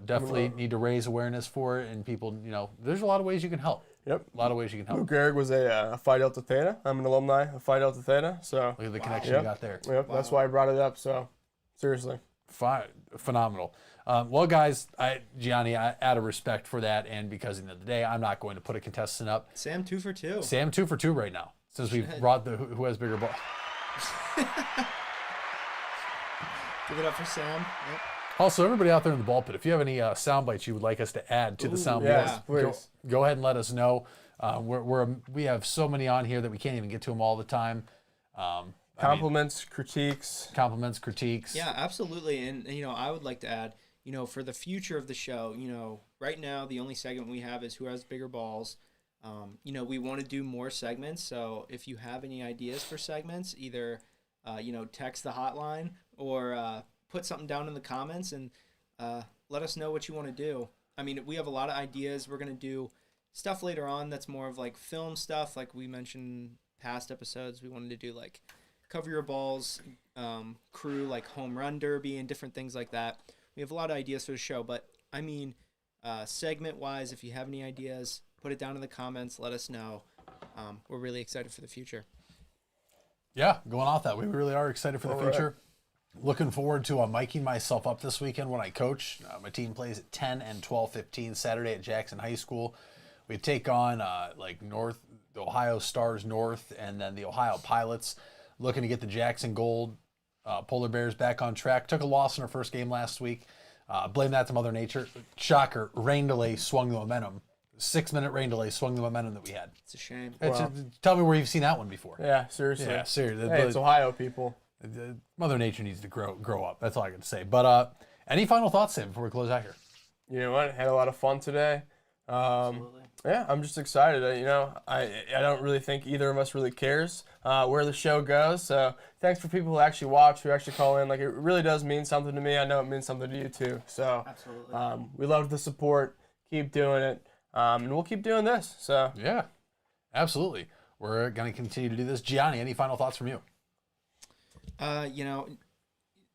definitely need to raise awareness for it. And people, there's a lot of ways you can help. Yep. A lot of ways you can help. Lou Gehrig was a Phi Delta Theta. I'm an alumni of Phi Delta Theta. So look at the connection you got there. Yep. Wow. That's why I brought it up. So seriously. Phenomenal. Well, guys, Gianni, out of respect for that and because at the end of the day, I'm not going to put a contestant up. Sam 2 for 2. Sam 2 for 2 right now, since we've brought the who has bigger ball. Give it up for Sam. Yep. Also, everybody out there in the ball pit, if you have any sound bites you would like us to add to the sound yes, board, please. go ahead and let us know. We have so many on here that we can't even get to them all the time. Compliments, critiques. Compliments, critiques. Yeah, absolutely. And, I would like to add, for the future of the show, right now the only segment we have is Who Has Bigger Balls. We want to do more segments. So if you have any ideas for segments, either, text the hotline or put something down in the comments and let us know what you want to do. I mean, we have a lot of ideas. We're going to do stuff later on that's more of like film stuff. Like we mentioned past episodes, we wanted to do like Cover Your Balls, crew, like home run derby and different things like that. We have a lot of ideas for the show, but I mean, segment wise, if you have any ideas, put it down in the comments. Let us know. We're really excited for the future. Yeah, going off that, we really are excited for the future. Looking forward to miking myself up this weekend when I coach. My team plays at 10 and 12:15 Saturday at Jackson High School. We take on the Ohio Stars North and then the Ohio Pilots, looking to get the Jackson Gold Polar Bears back on track. Took a loss in our first game last week. Blame that to Mother Nature. Shocker, rain delay swung the momentum. 6-minute rain delay swung the momentum that we had. It's a shame. Tell me where you've seen that one before. Yeah, seriously. Yeah, seriously. Hey, it's Ohio, people. Mother Nature needs to grow up. That's all I got to say. But any final thoughts, Sam, before we close out here? You know what? Had a lot of fun today. Absolutely. Yeah, I'm just excited. I don't really think either of us really cares where the show goes. So thanks for people who actually watch, who actually call in. Like, it really does mean something to me. I know it means something to you too. So Absolutely. We love the support. Keep doing it. And we'll keep doing this. So Yeah, absolutely. We're going to continue to do this. Gianni, any final thoughts from you?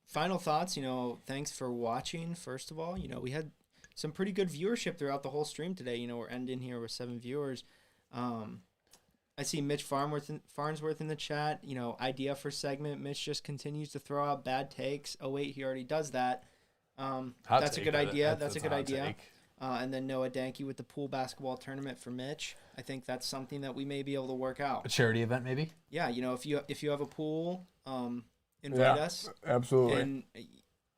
Final thoughts, thanks for watching, first of all. We had some pretty good viewership throughout the whole stream today. We're ending here with 7 viewers. I see Mitch Farnsworth in the chat. Idea for segment. Mitch just continues to throw out bad takes. Oh, wait, he already does that. That's a good idea. That's a good idea. And then Noah Danke with the pool basketball tournament for Mitch. I think that's something that we may be able to work out. A charity event, maybe? Yeah, if you have a pool, invite us. Absolutely. And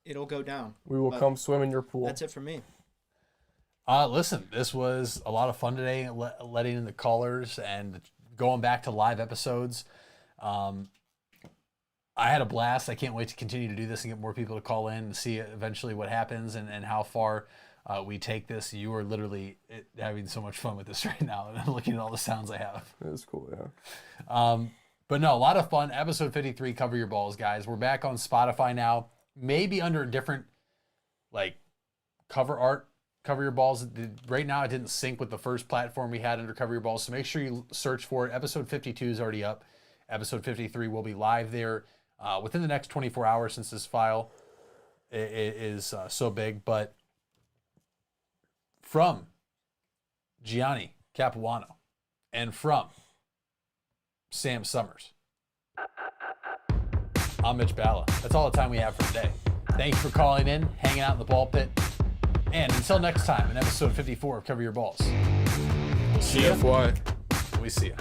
it'll go down. We will come swim in your pool. That's it for me. Listen, this was a lot of fun today, letting in the callers and going back to live episodes. I had a blast. I can't wait to continue to do this and get more people to call in and see eventually what happens and how far we take this. You are literally having so much fun with this right now and looking at all the sounds I have. That's cool, yeah. But no, a lot of fun. Episode 53, Cover Your Balls, guys. We're back on Spotify now. Maybe under a different, cover art. Cover Your Balls. Right now, it didn't sync with the first platform we had under Cover Your Balls, so make sure you search for it. Episode 52 is already up. Episode 53 will be live there within the next 24 hours since this file is so big. But from Gianni Capuano and from Sam Summers, I'm Mitch Balla. That's all the time we have for today. Thank you for calling in, hanging out in the ball pit. And until next time in episode 54 of Cover Your Balls, we'll see you. CFY. We see you.